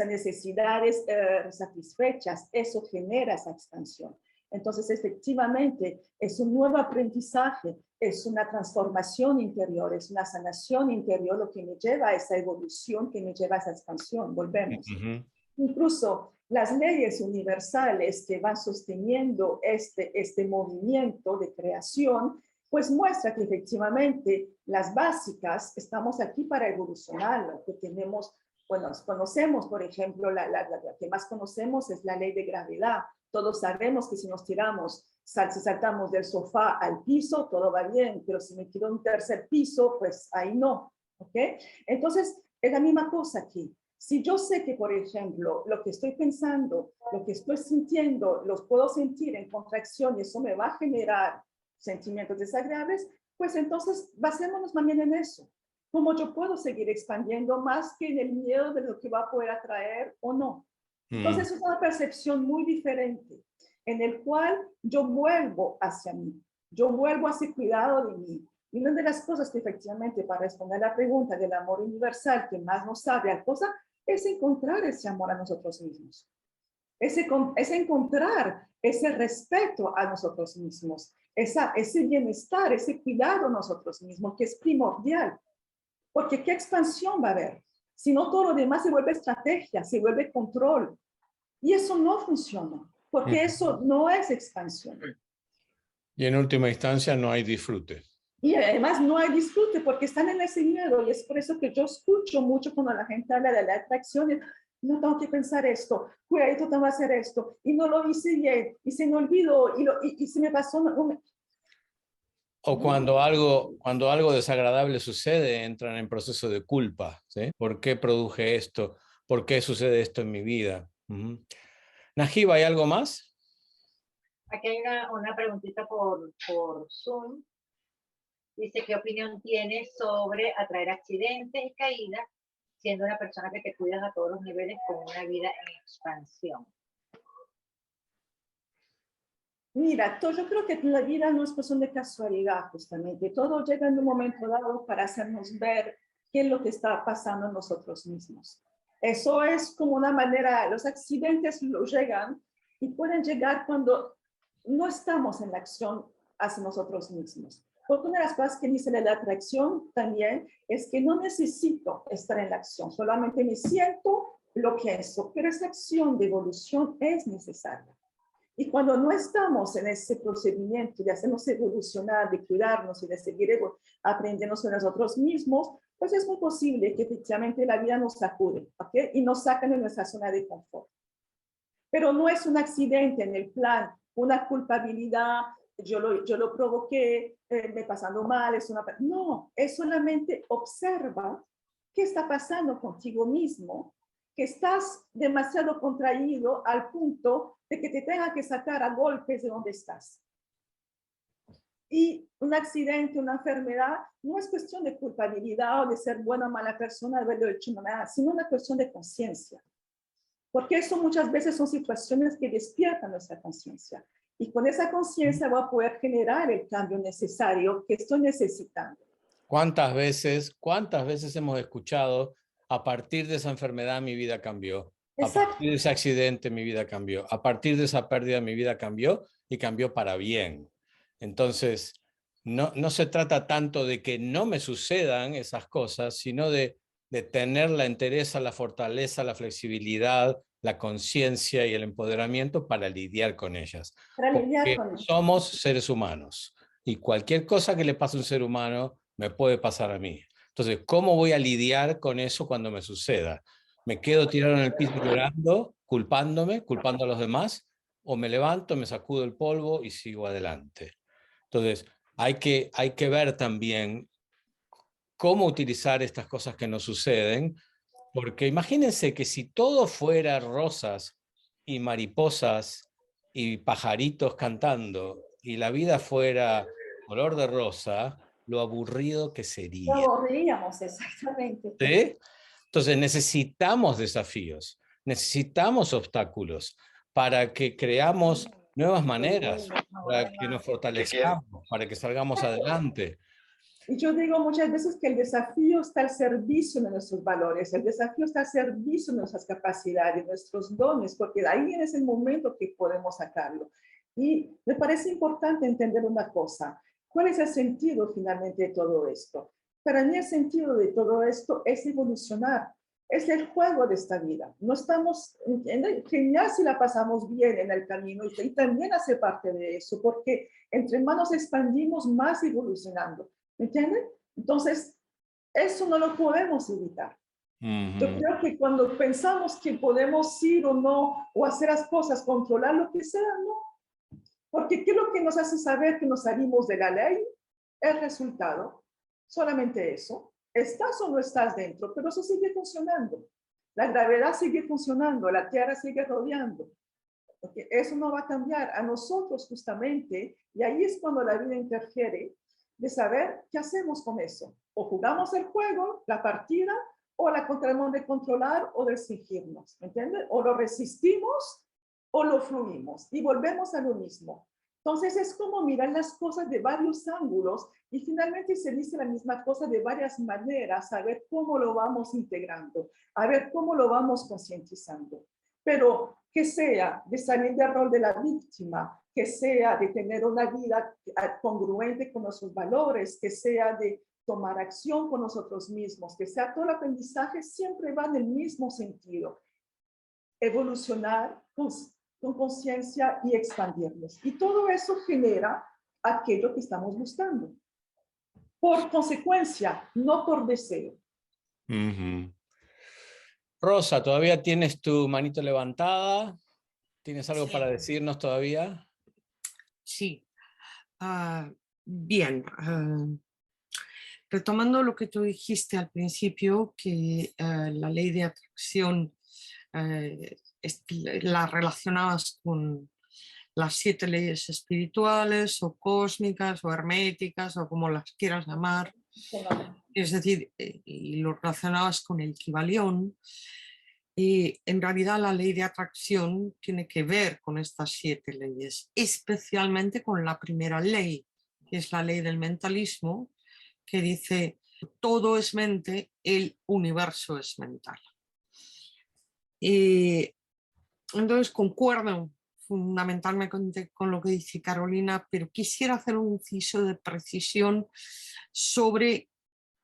necesidades satisfechas, eso genera esa expansión. Entonces, efectivamente, es un nuevo aprendizaje, es una transformación interior, es una sanación interior lo que me lleva a esa evolución, que me lleva a esa expansión. Volvemos. Incluso las leyes universales que van sosteniendo este movimiento de creación, pues muestra que efectivamente las básicas estamos aquí para evolucionar, lo que tenemos, bueno, conocemos, por ejemplo, la que más conocemos es la ley de gravedad. Todos sabemos que si nos tiramos, si saltamos del sofá al piso, todo va bien, pero si me tiro a un tercer piso, pues ahí no, ¿ok? Entonces, es la misma cosa aquí. Si yo sé que, por ejemplo, lo que estoy pensando, lo que estoy sintiendo, los puedo sentir en contracción y eso me va a generar sentimientos desagradables, pues entonces basémonos más bien en eso. ¿Cómo yo puedo seguir expandiendo más que en el miedo de lo que va a poder atraer o no? Entonces es una percepción muy diferente en el cual yo vuelvo hacia mí, yo vuelvo a ese cuidado de mí. Y una de las cosas que efectivamente, para responder a la pregunta del amor universal, que más nos sabe a cosa, es encontrar ese amor a nosotros mismos. Es encontrar ese respeto a nosotros mismos, ese bienestar, ese cuidado a nosotros mismos, que es primordial. Porque ¿qué expansión va a haber? Si no, todo lo demás se vuelve estrategia, se vuelve control. Y eso no funciona, porque eso no es expansión. Y en última instancia no hay disfrute. Y además no hay disfrute porque están en ese miedo. Y es por eso que yo escucho mucho cuando la gente habla de la atracción. No tengo que pensar esto, cuidadito tengo que hacer esto. Y no lo hice bien, y se me olvidó, y se me pasó. O cuando algo desagradable sucede, entran en proceso de culpa, ¿sí? ¿Por qué produje esto? ¿Por qué sucede esto en mi vida? Najib, ¿hay algo más? Aquí hay una preguntita por Zoom. Dice, ¿qué opinión tienes sobre atraer accidentes y caídas siendo una persona que te cuidas a todos los niveles con una vida en expansión? Mira, yo creo que la vida no es cuestión de casualidad, justamente. Todo llega en un momento dado para hacernos ver qué es lo que está pasando en nosotros mismos. Eso es como una manera, los accidentes llegan y pueden llegar cuando no estamos en la acción hacia nosotros mismos. Porque una de las cosas que dice la atracción también es que no necesito estar en la acción, solamente me siento, lo pienso, pero esa acción de evolución es necesaria. Y cuando no estamos en ese procedimiento de hacernos evolucionar, de cuidarnos y de seguir aprendiendo sobre nosotros mismos, pues es muy posible que efectivamente la vida nos sacude, ¿ok? Y nos sacan de nuestra zona de confort. Pero no es un accidente en el plan, una culpabilidad, yo lo provoqué, me pasando mal, no, es solamente observa qué está pasando contigo mismo, que estás demasiado contraído al punto de que te tenga que sacar a golpes de donde estás. Y un accidente, una enfermedad, no es cuestión de culpabilidad o de ser buena o mala persona, de haberlo hecho nada, sino una cuestión de conciencia. Porque eso muchas veces son situaciones que despiertan nuestra conciencia. Y con esa conciencia voy a poder generar el cambio necesario que estoy necesitando. ¿Cuántas veces hemos escuchado, a partir de esa enfermedad mi vida cambió? Exacto. A partir de ese accidente mi vida cambió. A partir de esa pérdida mi vida cambió y cambió para bien. Entonces, no se trata tanto de que no me sucedan esas cosas, sino de tener la entereza, la fortaleza, la flexibilidad, la conciencia y el empoderamiento para lidiar con ellas. Porque somos seres humanos y cualquier cosa que le pase a un ser humano me puede pasar a mí. Entonces, ¿cómo voy a lidiar con eso cuando me suceda? ¿Me quedo tirado en el piso llorando, culpando a los demás? ¿O me levanto, me sacudo el polvo y sigo adelante? Entonces, hay que ver también cómo utilizar estas cosas que nos suceden, porque imagínense que si todo fuera rosas y mariposas y pajaritos cantando y la vida fuera color de rosa, lo aburrido que sería. Lo aburriríamos, exactamente. ¿Sí? Entonces necesitamos desafíos, necesitamos obstáculos para que creamos nuevas Qué maneras bueno, para ahora que nos más. fortalezcamos, para que salgamos adelante. Y yo digo muchas veces que el desafío está al servicio de nuestros valores, el desafío está al servicio de nuestras capacidades, nuestros dones, porque ahí es el momento que podemos sacarlo. Y me parece importante entender una cosa, ¿cuál es el sentido finalmente de todo esto? Para mí el sentido de todo esto es evolucionar, es el juego de esta vida. No estamos, genial si la pasamos bien en el camino y también hace parte de eso, porque entre más nos expandimos, más evolucionando. ¿Me entienden? Entonces, eso no lo podemos evitar. Yo creo que cuando pensamos que podemos ir o no, o hacer las cosas, controlar lo que sea, no. Porque ¿qué es lo que nos hace saber que nos salimos de la ley? El resultado. Solamente eso. Estás o no estás dentro, pero eso sigue funcionando. La gravedad sigue funcionando, la Tierra sigue rodeando. Porque eso no va a cambiar. A nosotros justamente, y ahí es cuando la vida interfiere, de saber qué hacemos con eso. O jugamos el juego, la partida, o la tratamos de controlar o de exigirnos, ¿me entiendes? O lo resistimos o lo fluimos y volvemos a lo mismo. Entonces es como mirar las cosas de varios ángulos y finalmente se dice la misma cosa de varias maneras, a ver cómo lo vamos integrando, a ver cómo lo vamos concientizando. Pero que sea de salir del rol de la víctima, que sea de tener una vida congruente con nuestros valores, que sea de tomar acción con nosotros mismos, que sea todo el aprendizaje siempre va en el mismo sentido. Evolucionar con conciencia y expandirnos. Y todo eso genera aquello que estamos buscando. Por consecuencia, no por deseo. Rosa, ¿todavía tienes tu manito levantada? ¿Tienes algo Sí. para decirnos todavía? Sí. Bien. Retomando lo que tú dijiste al principio, que la ley de atracción la relacionabas con las 7 leyes espirituales o cósmicas o herméticas o como las quieras llamar, es decir, y lo relacionabas con el Kybalión. Y en realidad la ley de atracción tiene que ver con estas 7 leyes, especialmente con la primera ley, que es la ley del mentalismo, que dice todo es mente, el universo es mental. Y entonces concuerdo fundamentalmente con lo que dice Carolina, pero quisiera hacer un inciso de precisión sobre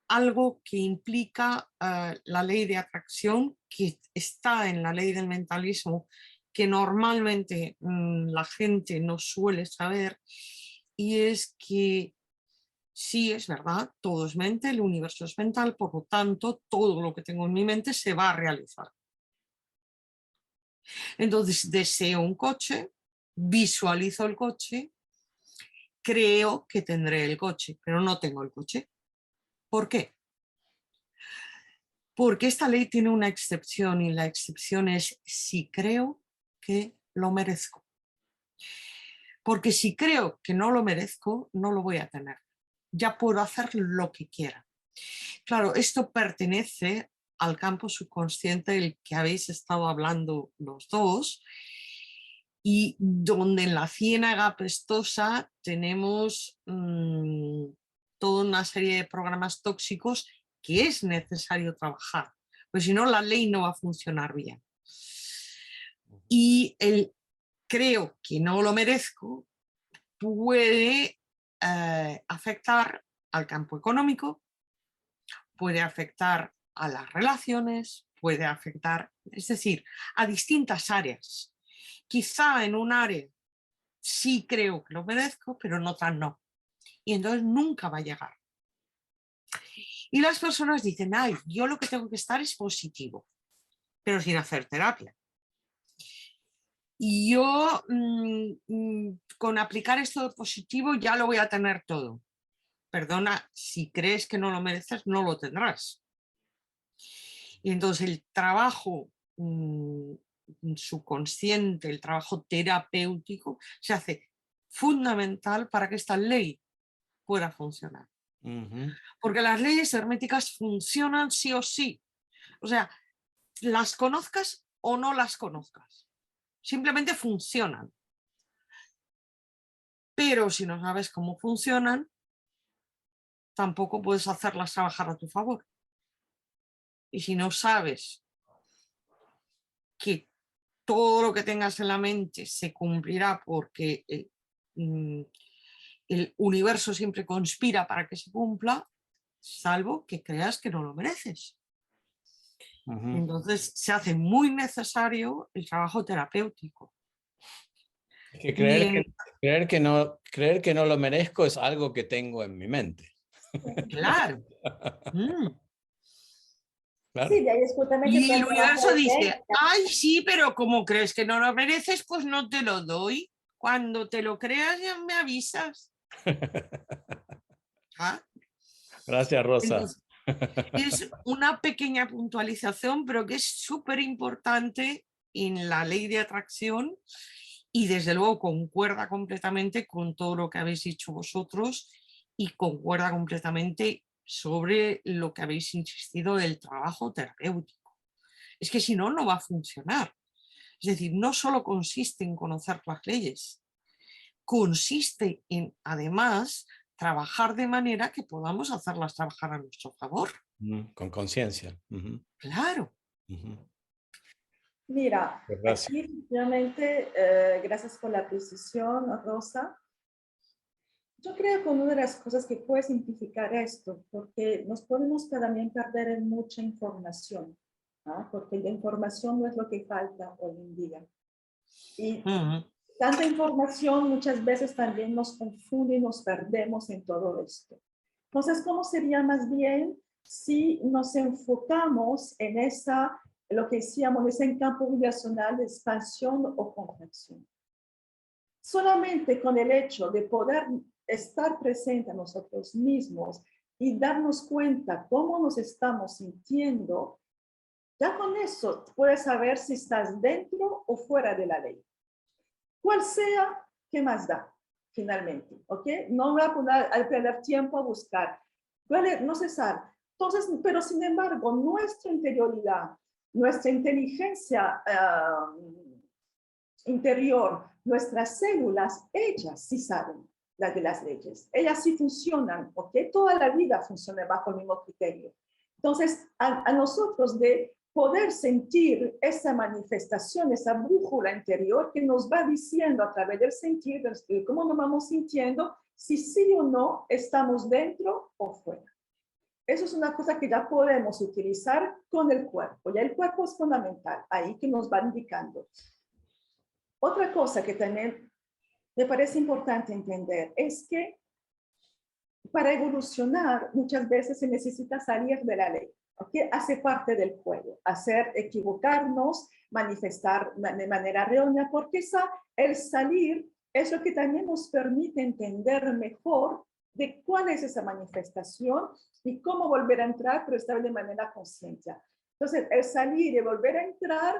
algo que implica la ley de atracción, que está en la ley del mentalismo, que normalmente la gente no suele saber, y es que sí, es verdad, todo es mente, el universo es mental, por lo tanto, todo lo que tengo en mi mente se va a realizar. Entonces, deseo un coche, visualizo el coche, creo que tendré el coche, pero no tengo el coche. ¿Por qué? Porque esta ley tiene una excepción y la excepción es si creo que lo merezco. Porque si creo que no lo merezco, no lo voy a tener. Ya puedo hacer lo que quiera. Claro, esto pertenece al campo subconsciente del que habéis estado hablando los dos y donde en la ciénaga pestosa tenemos toda una serie de programas tóxicos que es necesario trabajar, pues si no la ley no va a funcionar bien. Y el creo que no lo merezco puede afectar al campo económico, puede afectar a las relaciones, puede afectar, es decir, a distintas áreas. Quizá en un área sí creo que lo merezco, pero en otra no. Y entonces nunca va a llegar. Y las personas dicen, ay, yo lo que tengo que estar es positivo, pero sin hacer terapia. Y yo con aplicar esto de positivo ya lo voy a tener todo. Perdona, si crees que no lo mereces, no lo tendrás. Y entonces el trabajo subconsciente, el trabajo terapéutico, se hace fundamental para que esta ley pueda funcionar. Porque las leyes herméticas funcionan sí o sí. O sea, las conozcas o no las conozcas. Simplemente funcionan. pero si no sabes cómo funcionan, tampoco puedes hacerlas trabajar a tu favor. Y si no sabes que todo lo que tengas en la mente se cumplirá porque el universo siempre conspira para que se cumpla, salvo que creas que no lo mereces. Entonces se hace muy necesario el trabajo terapéutico. Es que creer que no lo merezco es algo que tengo en mi mente. Claro. Claro. Sí, de ahí es justamente Y todo el el trabajo universo de dice, técnica. ay, sí, pero como crees que no lo mereces, pues no te lo doy. Cuando te lo creas ya me avisas. ¿Ah? Gracias, Rosa. Entonces, es una pequeña puntualización, pero que es súper importante en la ley de atracción y desde luego concuerda completamente con todo lo que habéis dicho vosotros y concuerda completamente sobre lo que habéis insistido del trabajo terapéutico. Es que si no, no va a funcionar. Es decir, no solo consiste en conocer las leyes, consiste en, además, trabajar de manera que podamos hacerlas trabajar a nuestro favor. Con conciencia. Claro. Mira, Gracias. aquí efectivamente, gracias por la precisión, Rosa. Yo creo que una de las cosas que puede simplificar esto, porque nos podemos también perder en mucha información, ¿no? Porque la información no es lo que falta hoy en día. Y tanta información muchas veces también nos confunde y nos perdemos en todo esto. Entonces, ¿cómo sería más bien si nos enfocamos en lo que decíamos, ese campo vibracional de expansión o contracción? Solamente con el hecho de poder estar presente a nosotros mismos y darnos cuenta cómo nos estamos sintiendo, ya con eso puedes saber si estás dentro o fuera de la ley. Cual sea, ¿qué más da? Finalmente, ¿ok? No voy a poner a perder tiempo a buscar. No se sabe. Entonces, pero sin embargo, nuestra interioridad, nuestra inteligencia interior, nuestras células, ellas sí saben las de las leyes. Ellas sí funcionan, ¿ok? Toda la vida funciona bajo el mismo criterio. Entonces, a nosotros de poder sentir esa manifestación, esa brújula interior que nos va diciendo a través del sentir, de cómo nos vamos sintiendo, si sí o no estamos dentro o fuera. Eso es una cosa que ya podemos utilizar con el cuerpo. Ya el cuerpo es fundamental, ahí que nos va indicando. Otra cosa que también me parece importante entender es que para evolucionar muchas veces se necesita salir de la ley. ¿Okay? Hace parte del juego, hacer equivocarnos, manifestar de manera errónea, porque el salir es lo que también nos permite entender mejor de cuál es esa manifestación y cómo volver a entrar, pero esta vez de manera consciente. Entonces, el salir y volver a entrar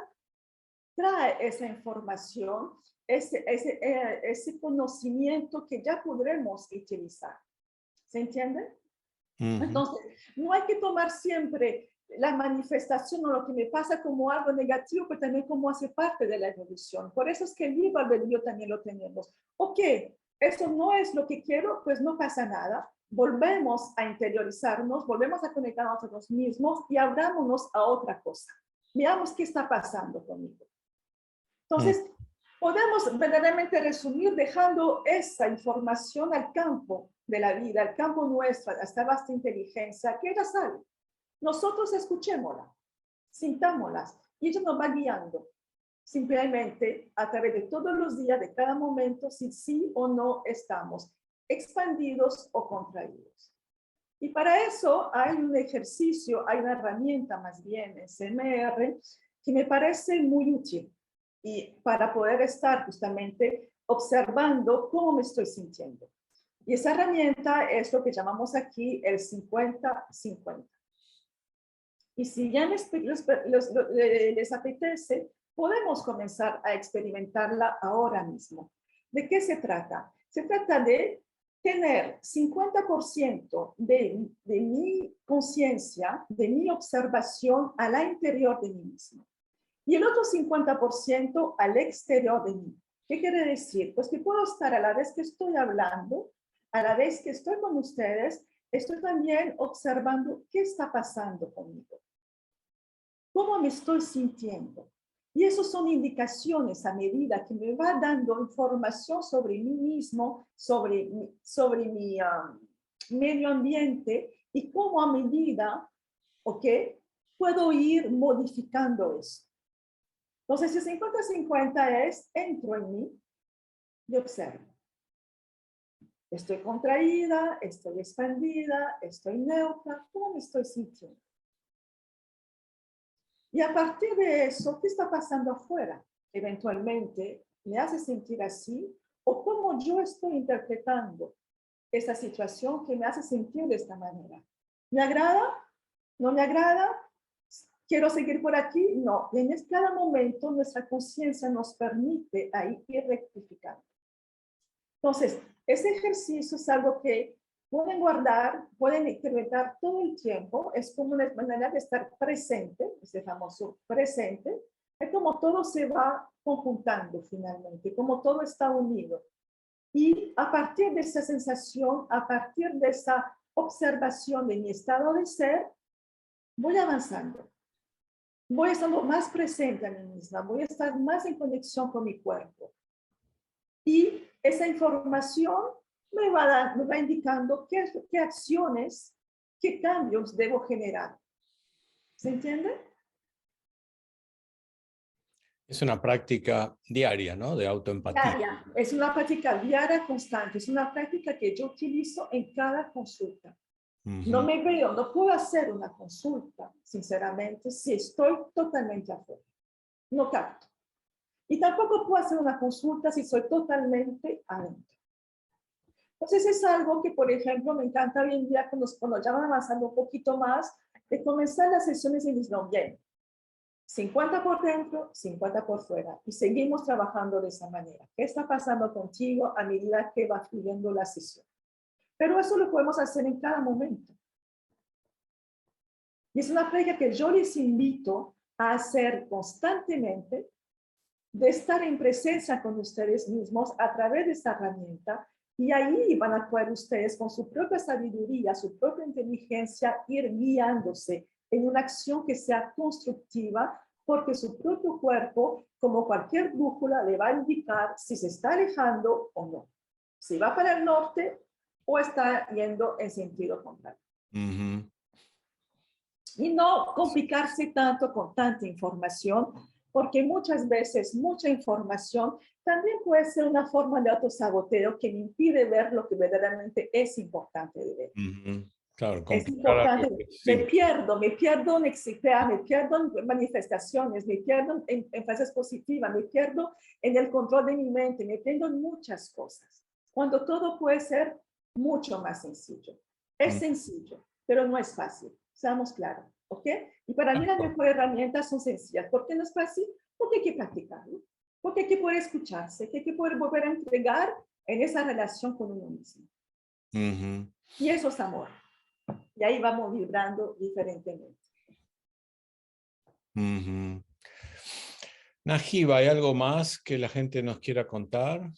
trae esa información, ese conocimiento que ya podremos utilizar. ¿Se entiende? Entonces, no hay que tomar siempre la manifestación o lo que me pasa como algo negativo, pero también como hace parte de la evolución. Por eso es que el libre albedrío también lo tenemos. Ok, eso no es lo que quiero, pues no pasa nada. Volvemos a interiorizarnos, volvemos a conectarnos a nosotros mismos y abrámonos a otra cosa. Veamos qué está pasando conmigo. Entonces, podemos verdaderamente resumir dejando esa información al campo de la vida, al campo nuestro, a esta vasta inteligencia, que ella sabe. Nosotros escuchémosla, sintámosla, y ella nos va guiando simplemente a través de todos los días, de cada momento, si sí o no estamos expandidos o contraídos. Y para eso hay un ejercicio, hay una herramienta más bien, SMR, que me parece muy útil. Y para poder estar justamente observando cómo me estoy sintiendo. Y esa herramienta es lo que llamamos aquí el 50-50. Y si ya les apetece, podemos comenzar a experimentarla ahora mismo. ¿De qué se trata? Se trata de tener 50% de mi conciencia, de mi observación al interior de mí mismo. Y el otro 50% al exterior de mí. ¿Qué quiere decir? Pues que puedo estar a la vez que estoy hablando, a la vez que estoy con ustedes, estoy también observando qué está pasando conmigo, cómo me estoy sintiendo. Y eso son indicaciones a medida que me va dando información sobre mí mismo, sobre mi medio ambiente y cómo a medida, ¿ok? Puedo ir modificando eso. Entonces, si 50-50 es, entro en mí y observo. Estoy contraída, estoy expandida, estoy neutra, ¿cómo me estoy sintiendo? Y a partir de eso, ¿qué está pasando afuera? Eventualmente, ¿me hace sentir así? ¿O cómo yo estoy interpretando esta situación que me hace sentir de esta manera? ¿Me agrada? ¿No me agrada? ¿Quiero seguir por aquí? No. Y en cada momento nuestra conciencia nos permite ahí ir rectificando. Entonces, ese ejercicio es algo que pueden guardar, pueden incrementar todo el tiempo. Es como una manera de estar presente, ese famoso presente. Es como todo se va conjuntando finalmente, como todo está unido. Y a partir de esa sensación, a partir de esa observación de mi estado de ser, voy avanzando. Voy estando más presente a mí misma, voy a estar más en conexión con mi cuerpo. Y esa información me va indicando qué acciones, qué cambios debo generar. ¿Se entiende? Es una práctica diaria, ¿no? De autoempatía. Diaria. Es una práctica diaria constante. Es una práctica que yo utilizo en cada consulta. No me veo, no puedo hacer una consulta, sinceramente, si estoy totalmente afuera. No capto. Y tampoco puedo hacer una consulta si soy totalmente adentro. Entonces es algo que, por ejemplo, me encanta hoy en día cuando ya van avanzando un poquito más, de comenzar las sesiones y decir, no, bien, 50 por dentro, 50 por fuera. Y seguimos trabajando de esa manera. ¿Qué está pasando contigo a medida que va fluyendo la sesión? Pero eso lo podemos hacer en cada momento. Y es una práctica que yo les invito a hacer constantemente, de estar en presencia con ustedes mismos a través de esta herramienta, y ahí van a poder ustedes con su propia sabiduría, su propia inteligencia, ir guiándose en una acción que sea constructiva, porque su propio cuerpo, como cualquier brújula, le va a indicar si se está alejando o no, si va para el norte o está yendo en sentido contrario. Y no complicarse tanto con tanta información, porque muchas veces mucha información también puede ser una forma de autosaboteo que me impide ver lo que verdaderamente es importante de ver. Claro, Es importante, sí. me pierdo en excitar, me pierdo en manifestaciones, me pierdo en frases positivas, me pierdo en el control de mi mente, me pierdo en muchas cosas, cuando todo puede ser mucho más sencillo. Es sencillo, pero no es fácil. Seamos claros, ¿ok? Y para mí las mejores herramientas son sencillas. ¿Por qué no es fácil? Porque hay que practicarlo, porque hay que poder escucharse, que hay que poder volver a entregar en esa relación con uno mismo. Y eso es amor. Y ahí vamos vibrando diferentemente. Najiba, ¿hay algo más que la gente nos quiera contar?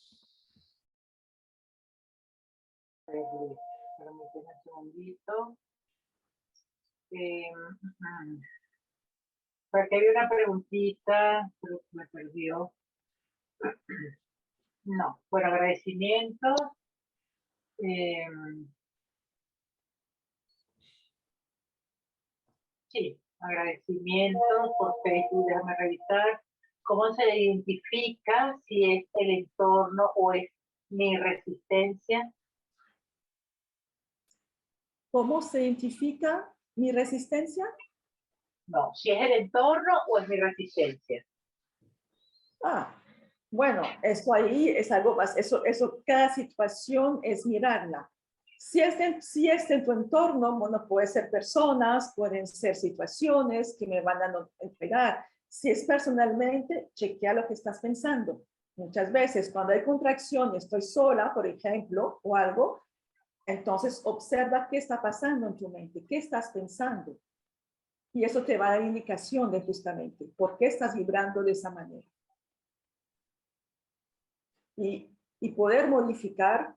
Permíteme un segundito. Porque había una preguntita, pero me perdió. No, bueno, agradecimiento. Sí, agradecimiento por Facebook, déjame revisar. ¿Cómo se identifica si es el entorno o es mi resistencia? ¿Cómo se identifica mi resistencia? No, si es el entorno o es mi resistencia. Bueno, eso ahí es algo más, eso cada situación es mirarla. Si es en tu entorno, bueno, puede ser personas, pueden ser situaciones que me van a entregar. Si es personalmente, chequea lo que estás pensando. Muchas veces cuando hay contracción y estoy sola, por ejemplo, o algo, entonces observa qué está pasando en tu mente, qué estás pensando. Y eso te va a dar indicación de justamente por qué estás vibrando de esa manera. y poder modificar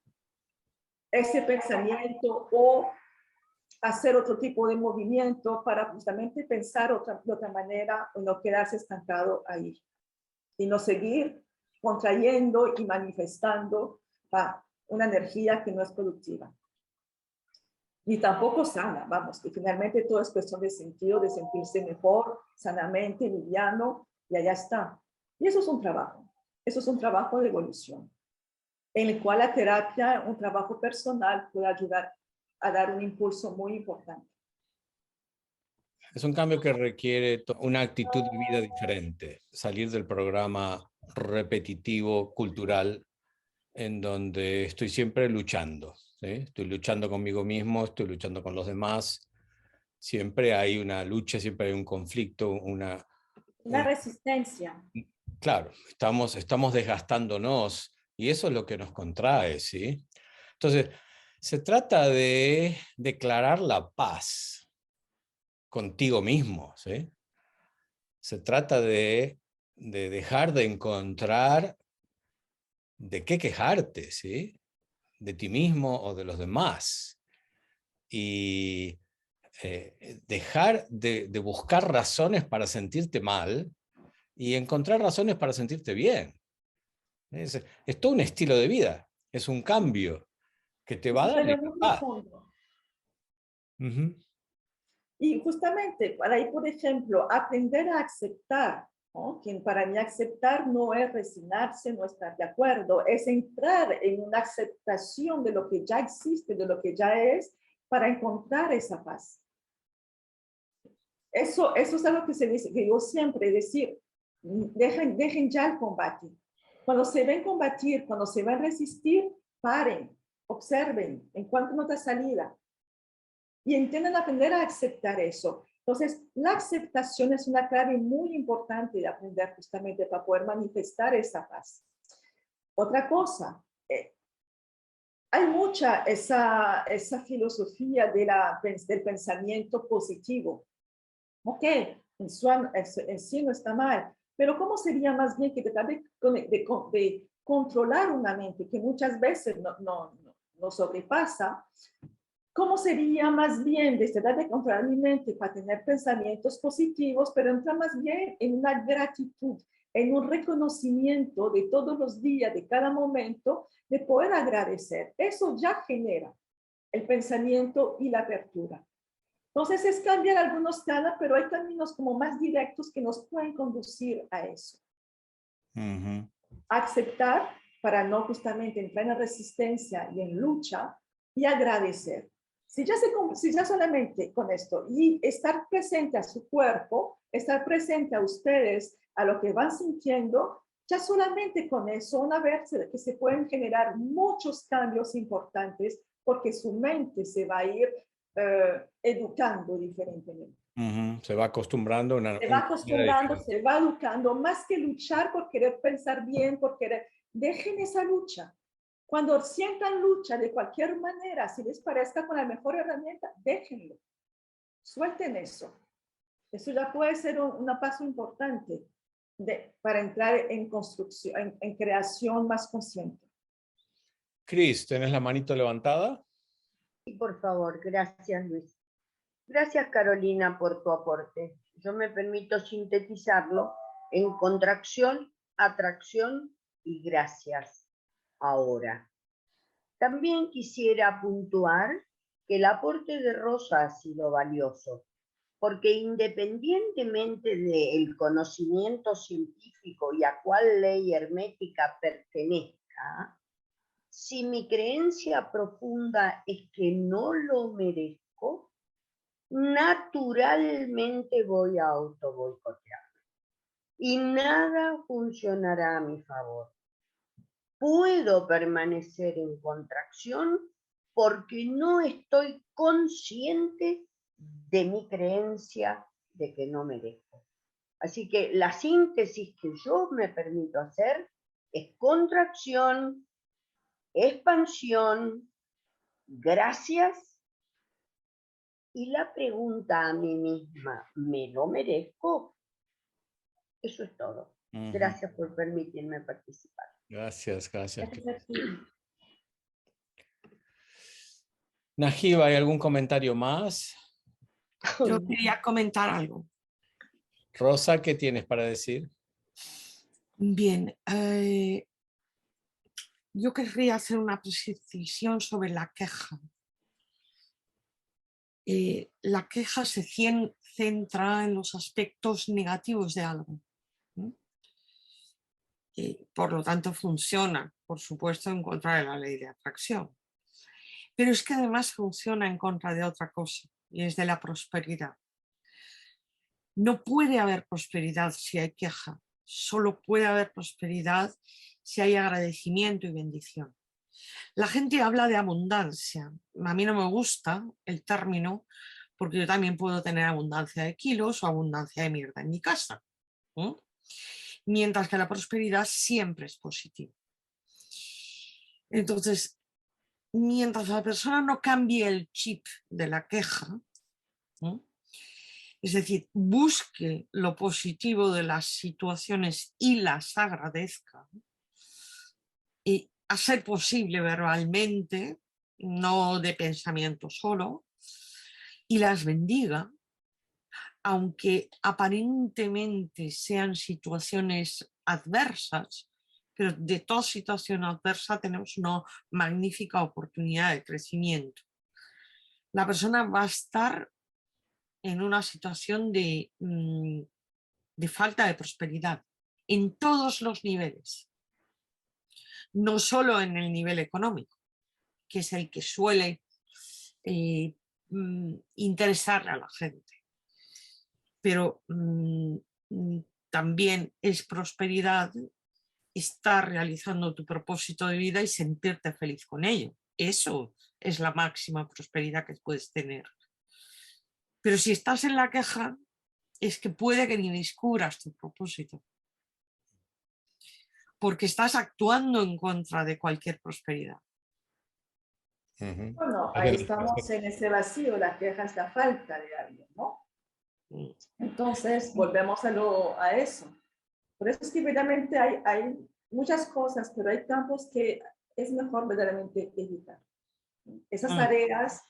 ese pensamiento o hacer otro tipo de movimiento para justamente pensar de otra manera o no quedarse estancado ahí y no seguir contrayendo y manifestando una energía que no es productiva. Ni tampoco sana, vamos, que finalmente todo es cuestión de sentido, de sentirse mejor, sanamente, liviano, y allá está. Y eso es un trabajo de evolución, en el cual la terapia, un trabajo personal, puede ayudar a dar un impulso muy importante. Es un cambio que requiere una actitud de vida diferente, salir del programa repetitivo, cultural, en donde estoy siempre luchando, ¿sí? Estoy luchando conmigo mismo, estoy luchando con los demás, siempre hay una lucha, siempre hay un conflicto, Una resistencia. Claro, estamos desgastándonos y eso es lo que nos contrae, ¿sí? Entonces, se trata de declarar la paz contigo mismo, ¿sí? Se trata de dejar de encontrar de qué quejarte, ¿sí? De ti mismo o de los demás. Y dejar de buscar razones para sentirte mal y encontrar razones para sentirte bien. Es todo un estilo de vida, es un cambio que te va a dar Pero esa muy paz. profundo. Uh-huh. Y justamente para ahí, por ejemplo, aprender a aceptar, ¿no? Que para mí aceptar no es resignarse, no estar de acuerdo, es entrar en una aceptación de lo que ya existe, de lo que ya es, para encontrar esa paz. Eso es algo que se dice, que yo siempre decir, dejen ya el combate. Cuando se ven combatir, cuando se ven resistir, paren, observen, encuentren otra salida. Y entienden aprender a aceptar eso. Entonces, la aceptación es una clave muy importante de aprender justamente para poder manifestar esa paz. Otra cosa, hay mucha esa filosofía del pensamiento positivo. Ok, en sí no está mal, pero ¿cómo sería más bien que tratar de controlar una mente que muchas veces no sobrepasa? ¿Cómo sería más bien de tratar de controlar mi mente para tener pensamientos positivos, pero entrar más bien en una gratitud, en un reconocimiento de todos los días, de cada momento, de poder agradecer? Eso ya genera el pensamiento y la apertura. Entonces es cambiar algunos cada, pero hay caminos como más directos que nos pueden conducir a eso. Uh-huh. Aceptar para no justamente entrar en resistencia y en lucha, y agradecer. Si ya solamente con esto y estar presente a su cuerpo, estar presente a ustedes, a lo que van sintiendo, ya solamente con eso van a ver que se pueden generar muchos cambios importantes porque su mente se va a ir educando diferentemente. Uh-huh. Se va acostumbrando Se va acostumbrando, se va educando, más que luchar por querer pensar bien, por querer, dejen esa lucha. Cuando sientan lucha de cualquier manera, si les parezca con la mejor herramienta, déjenlo. Suelten eso. Eso ya puede ser un paso importante para entrar en construcción, en creación más consciente. Cris, ¿tenés la manito levantada? Sí, por favor, gracias Luis. Gracias Carolina por tu aporte. Yo me permito sintetizarlo en contracción, atracción y gracias. Ahora, también quisiera puntuar que el aporte de Rosa ha sido valioso, porque independientemente del conocimiento científico y a cuál ley hermética pertenezca, si mi creencia profunda es que no lo merezco, naturalmente voy a autoboicotearme y nada funcionará a mi favor. Puedo permanecer en contracción porque no estoy consciente de mi creencia de que no merezco. Así que la síntesis que yo me permito hacer es contracción, expansión, gracias, y la pregunta a mí misma, ¿me lo merezco? Eso es todo. Ujú. Gracias por permitirme participar. Gracias, gracias. Gracias a ti. Najiba, ¿hay algún comentario más? Yo quería comentar algo. Rosa, ¿qué tienes para decir? Bien, yo querría hacer una precisión sobre la queja. La queja se centra en los aspectos negativos de algo. ¿No? Por lo tanto, funciona, por supuesto, en contra de la ley de atracción. Pero es que además funciona en contra de otra cosa, y es de la prosperidad. No puede haber prosperidad si hay queja, solo puede haber prosperidad si hay agradecimiento y bendición. La gente habla de abundancia. A mí no me gusta el término porque yo también puedo tener abundancia de kilos o abundancia de mierda en mi casa. Mientras que la prosperidad siempre es positiva. Entonces, mientras la persona no cambie el chip de la queja, es decir, busque lo positivo de las situaciones y las agradezca, y a ser posible verbalmente, no de pensamiento solo, y las bendiga, aunque aparentemente sean situaciones adversas, pero de toda situación adversa tenemos una magnífica oportunidad de crecimiento. La persona va a estar en una situación de falta de prosperidad en todos los niveles, no solo en el nivel económico, que es el que suele interesarle a la gente, pero también es prosperidad estar realizando tu propósito de vida y sentirte feliz con ello. Eso es la máxima prosperidad que puedes tener. Pero si estás en la queja, es que puede que ni descubras tu propósito, porque estás actuando en contra de cualquier prosperidad. Ujú. Bueno, ahí estamos en ese vacío, la queja es la falta de algo, ¿no? Entonces, volvemos a eso. Por eso es que verdaderamente hay muchas cosas, pero hay campos que es mejor verdaderamente evitar. Esas áreas,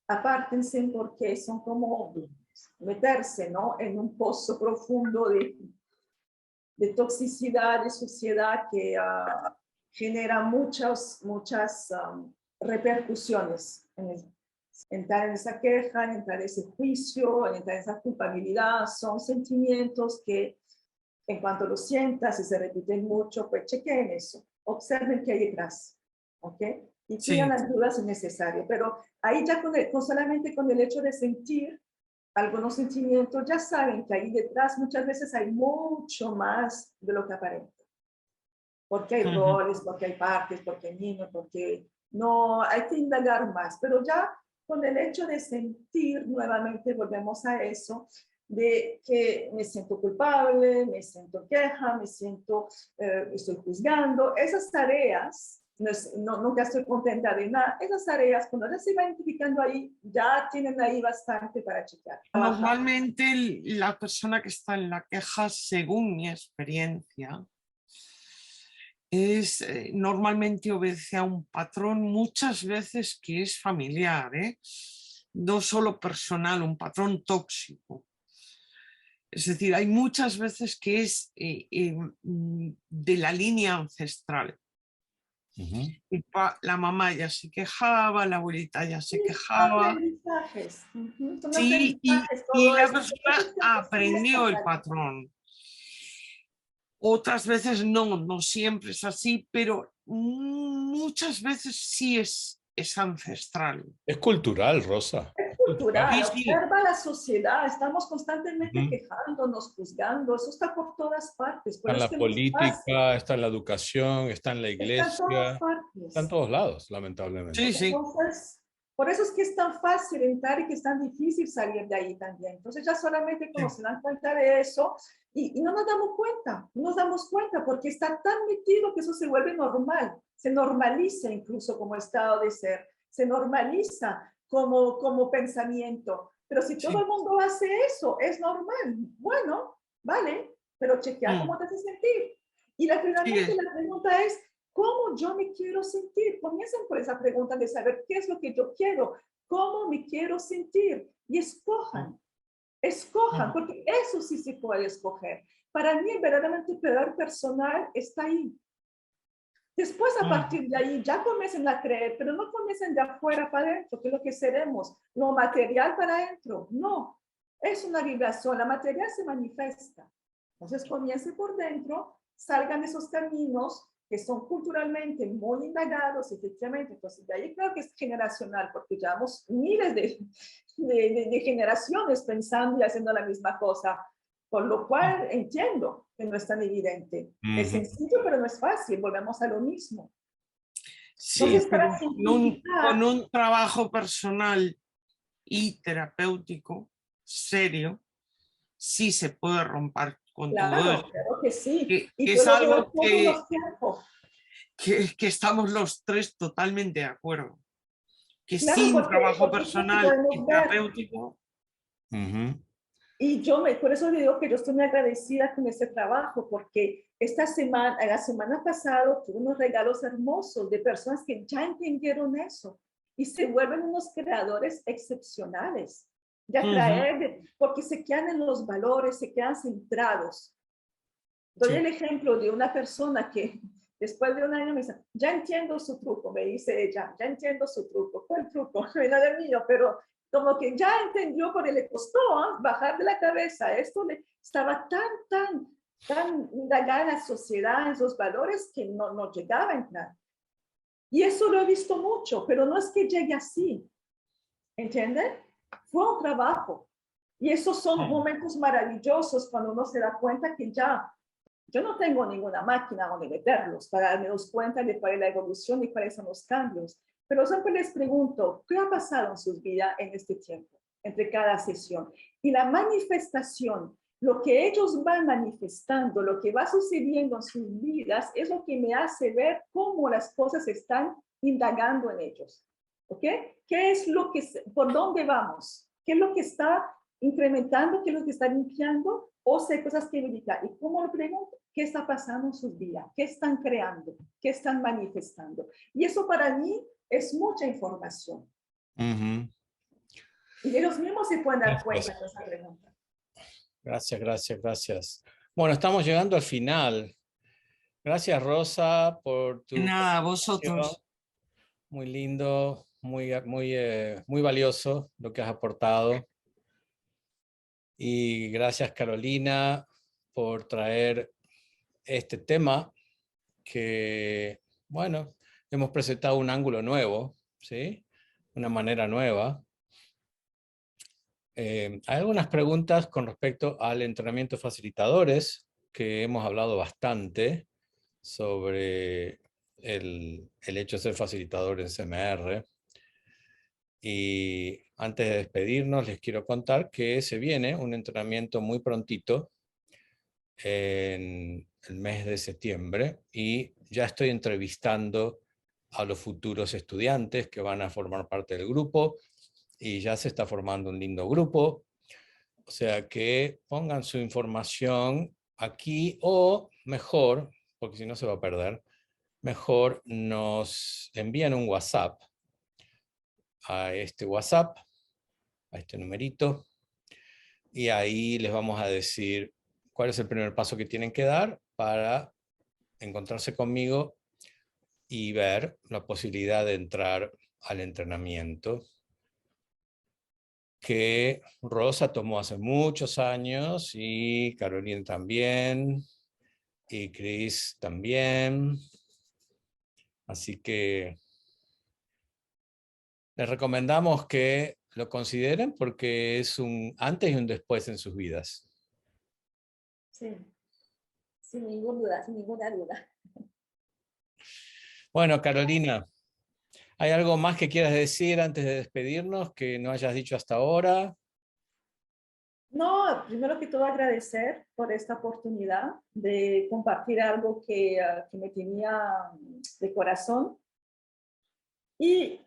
apártense porque son como meterse, ¿no? En un pozo profundo de toxicidad, de suciedad que genera muchas repercusiones. Entrar en esa queja, entrar en ese juicio, entrar en esa culpabilidad, son sentimientos que en cuanto lo sientas y se repiten mucho, pues chequen eso, observen qué hay detrás, ¿ok? Y pidan ayuda si es necesario, pero ahí ya solamente con el hecho de sentir algunos sentimientos, ya saben que ahí detrás muchas veces hay mucho más de lo que aparenta. Porque hay roles, porque hay partes, porque hay niños, porque no, hay que indagar más, pero ya con el hecho de sentir, nuevamente volvemos a eso, de que me siento culpable, me siento queja, me siento, estoy juzgando, esas tareas, nunca estoy contenta de nada, esas tareas, cuando ya se va identificando ahí, ya tienen ahí bastante para checar. Normalmente la persona que está en la queja, según mi experiencia, normalmente obedece a un patrón muchas veces que es familiar, no solo personal, un patrón tóxico. Es decir, hay muchas veces que es de la línea ancestral. La mamá ya se quejaba, la abuelita ya se quejaba. Aprendizajes. Son Sí, aprendizajes, y todo la eso. persona aprendió el patrón. Otras veces no siempre es así, pero muchas veces sí es ancestral. Es cultural, Rosa. Es cultural, Sí. observa la sociedad, estamos constantemente quejándonos, juzgando, eso está por todas partes. Está en la política, está en la educación, está en la iglesia, está en todas partes. está en todos lados, lamentablemente. Sí. Entonces, por eso es que es tan fácil entrar y que es tan difícil salir de ahí también. Entonces ya solamente cuando se dan cuenta de eso, y no nos damos cuenta porque está tan metido que eso se vuelve normal, se normaliza incluso como estado de ser, se normaliza como pensamiento. Pero si todo el mundo hace eso, es normal. Bueno, vale, pero chequea cómo te haces sentir. Y finalmente la pregunta es, ¿cómo yo me quiero sentir? Comiencen por esa pregunta de saber qué es lo que yo quiero, cómo me quiero sentir. Y escojan, porque eso sí se puede escoger. Para mí, verdaderamente, el poder personal está ahí. Después, a partir de ahí, ya comiencen a creer, pero no comiencen de afuera para adentro, que es lo que seremos, lo material para adentro. No, es una vibración, la material se manifiesta. Entonces, comiencen por dentro, salgan de esos caminos que son culturalmente muy indagados, efectivamente. Entonces, de ahí creo que es generacional, porque llevamos miles de generaciones pensando y haciendo la misma cosa. Por lo cual entiendo que no es tan evidente. Es sencillo, pero no es fácil. Volvemos a lo mismo. Sí, Entonces, pero para con un trabajo personal y terapéutico serio, sí se puede romper con todo eso. Claro que sí. Que Y es yo lo veo algo todos los tiempos. que estamos los tres totalmente de acuerdo. Que Claro, sin porque trabajo es lo que personal podemos y ver. terapéutico. Y por eso digo que yo estoy muy agradecida con ese trabajo, porque la semana pasada tuve unos regalos hermosos de personas que ya entendieron eso y se vuelven unos creadores excepcionales de atraer, porque se quedan en los valores, se quedan centrados. Doy el ejemplo de una persona que después de un año me dice, ya entiendo su truco, me dice ella, ya entiendo su truco. ¿Cuál truco? No era el mío, pero como que ya entendió, porque le costó bajar de la cabeza. Esto estaba tan indagada en la sociedad, en esos valores, que no llegaba a entrar. Y eso lo he visto mucho, pero no es que llegue así. ¿Entienden? Fue un trabajo. Y esos son momentos maravillosos cuando uno se da cuenta que ya, yo no tengo ninguna máquina donde meterlos para darme cuenta de cuál es la evolución y cuáles son los cambios. Pero siempre les pregunto, ¿qué ha pasado en sus vidas en este tiempo, entre cada sesión? Y la manifestación, lo que ellos van manifestando, lo que va sucediendo en sus vidas, es lo que me hace ver cómo las cosas están indagando en ellos. ¿Ok? ¿Qué es lo que, por dónde vamos? ¿Qué es lo que está incrementando? ¿Qué es lo que está limpiando? O si hay cosas que verificar. ¿Y cómo lo pregunto? ¿Qué está pasando en sus vidas? ¿Qué están creando? ¿Qué están manifestando? Y eso para mí es mucha información. Y ellos mismos se pueden dar cuenta de esa pregunta. Gracias. Bueno, estamos llegando al final. Gracias, Rosa, por tu Nada, presentación. vosotros. Muy lindo, muy valioso lo que has aportado. Y gracias, Carolina, por traer este tema que, bueno, hemos presentado un ángulo nuevo, ¿sí? Una manera nueva. Hay algunas preguntas con respecto al entrenamiento de facilitadores, que hemos hablado bastante sobre el hecho de ser facilitador en CMR. Y antes de despedirnos, les quiero contar que se viene un entrenamiento muy prontito en el mes de septiembre y ya estoy entrevistando a los futuros estudiantes que van a formar parte del grupo y ya se está formando un lindo grupo. O sea que pongan su información aquí o mejor, porque si no se va a perder, mejor nos envían un WhatsApp a este WhatsApp, a este numerito, y ahí les vamos a decir cuál es el primer paso que tienen que dar para encontrarse conmigo y ver la posibilidad de entrar al entrenamiento que Rosa tomó hace muchos años y Carolina también y Chris también. Así que les recomendamos que lo consideren porque es un antes y un después en sus vidas. Sí, sin ninguna duda. Bueno, Carolina, ¿hay algo más que quieras decir antes de despedirnos que no hayas dicho hasta ahora? No, primero que todo agradecer por esta oportunidad de compartir algo que me tenía de corazón. Y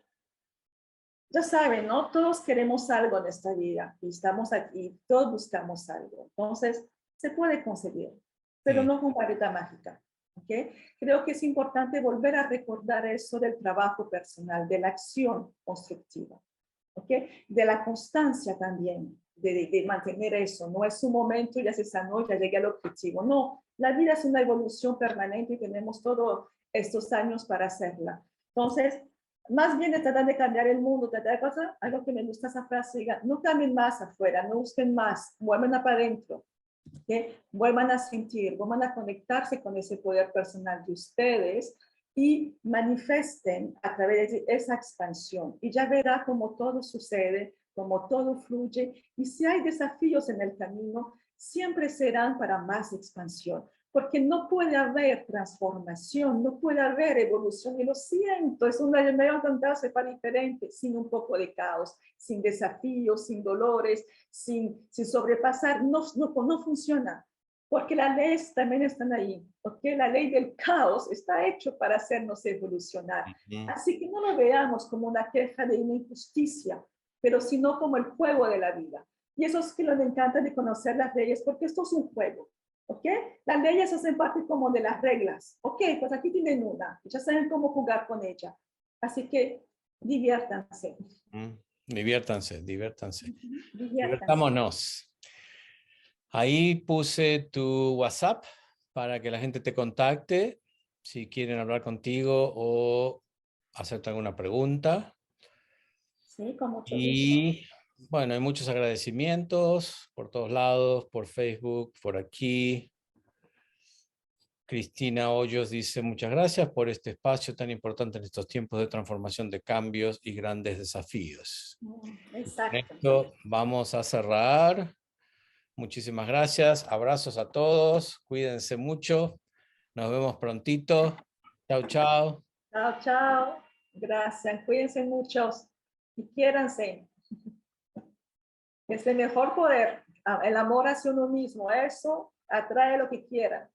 ya saben, ¿no? Todos queremos algo en esta vida y estamos aquí, todos buscamos algo. Entonces, se puede conseguir. pero no con varita mágica. ¿Okay? Creo que es importante volver a recordar eso del trabajo personal, de la acción constructiva, ¿okay? De la constancia también, de mantener eso. No es un momento, ya se sanó, ya llegué al objetivo. No, la vida es una evolución permanente y tenemos todos estos años para hacerla. Entonces, más bien de tratar de cambiar el mundo, tratar de pasar, algo que me gusta esa frase, diga, no cambien más afuera, no busquen más, vuelvan para adentro. ¿Okay? Vuelvan a sentir, vuelvan a conectarse con ese poder personal de ustedes y manifiesten a través de esa expansión. Y ya verá cómo todo sucede, cómo todo fluye. Y si hay desafíos en el camino, siempre serán para más expansión. Porque no puede haber transformación, no puede haber evolución. Y lo siento, es una manera de contarse para diferente, sin un poco de caos, sin desafíos, sin dolores, sin sobrepasar, no funciona. Porque las leyes también están ahí. ¿Okay? La ley del caos está hecho para hacernos evolucionar. Así que no lo veamos como una queja de una injusticia, pero sino como el juego de la vida. Y eso es que me encanta de conocer las leyes, porque esto es un juego. ¿Ok? Las leyes hacen parte como de las reglas. Ok, pues aquí tienen una. Ya saben cómo jugar con ella. Así que diviértanse. Diviértanse, diviértanse. Diviértanse. Divirtámonos. Ahí puse tu WhatsApp para que la gente te contacte si quieren hablar contigo o hacerte alguna pregunta. Sí, con mucho gusto. Y bueno, hay muchos agradecimientos por todos lados, por Facebook, por aquí. Cristina Hoyos dice, muchas gracias por este espacio tan importante en estos tiempos de transformación, de cambios y grandes desafíos. Exacto. Con esto vamos a cerrar. Muchísimas gracias. Abrazos a todos. Cuídense mucho. Nos vemos prontito. Chao, chao. Chao, chao. Gracias. Cuídense muchos y quiéranse. Es el mejor poder. El amor hacia uno mismo. Eso atrae lo que quiera.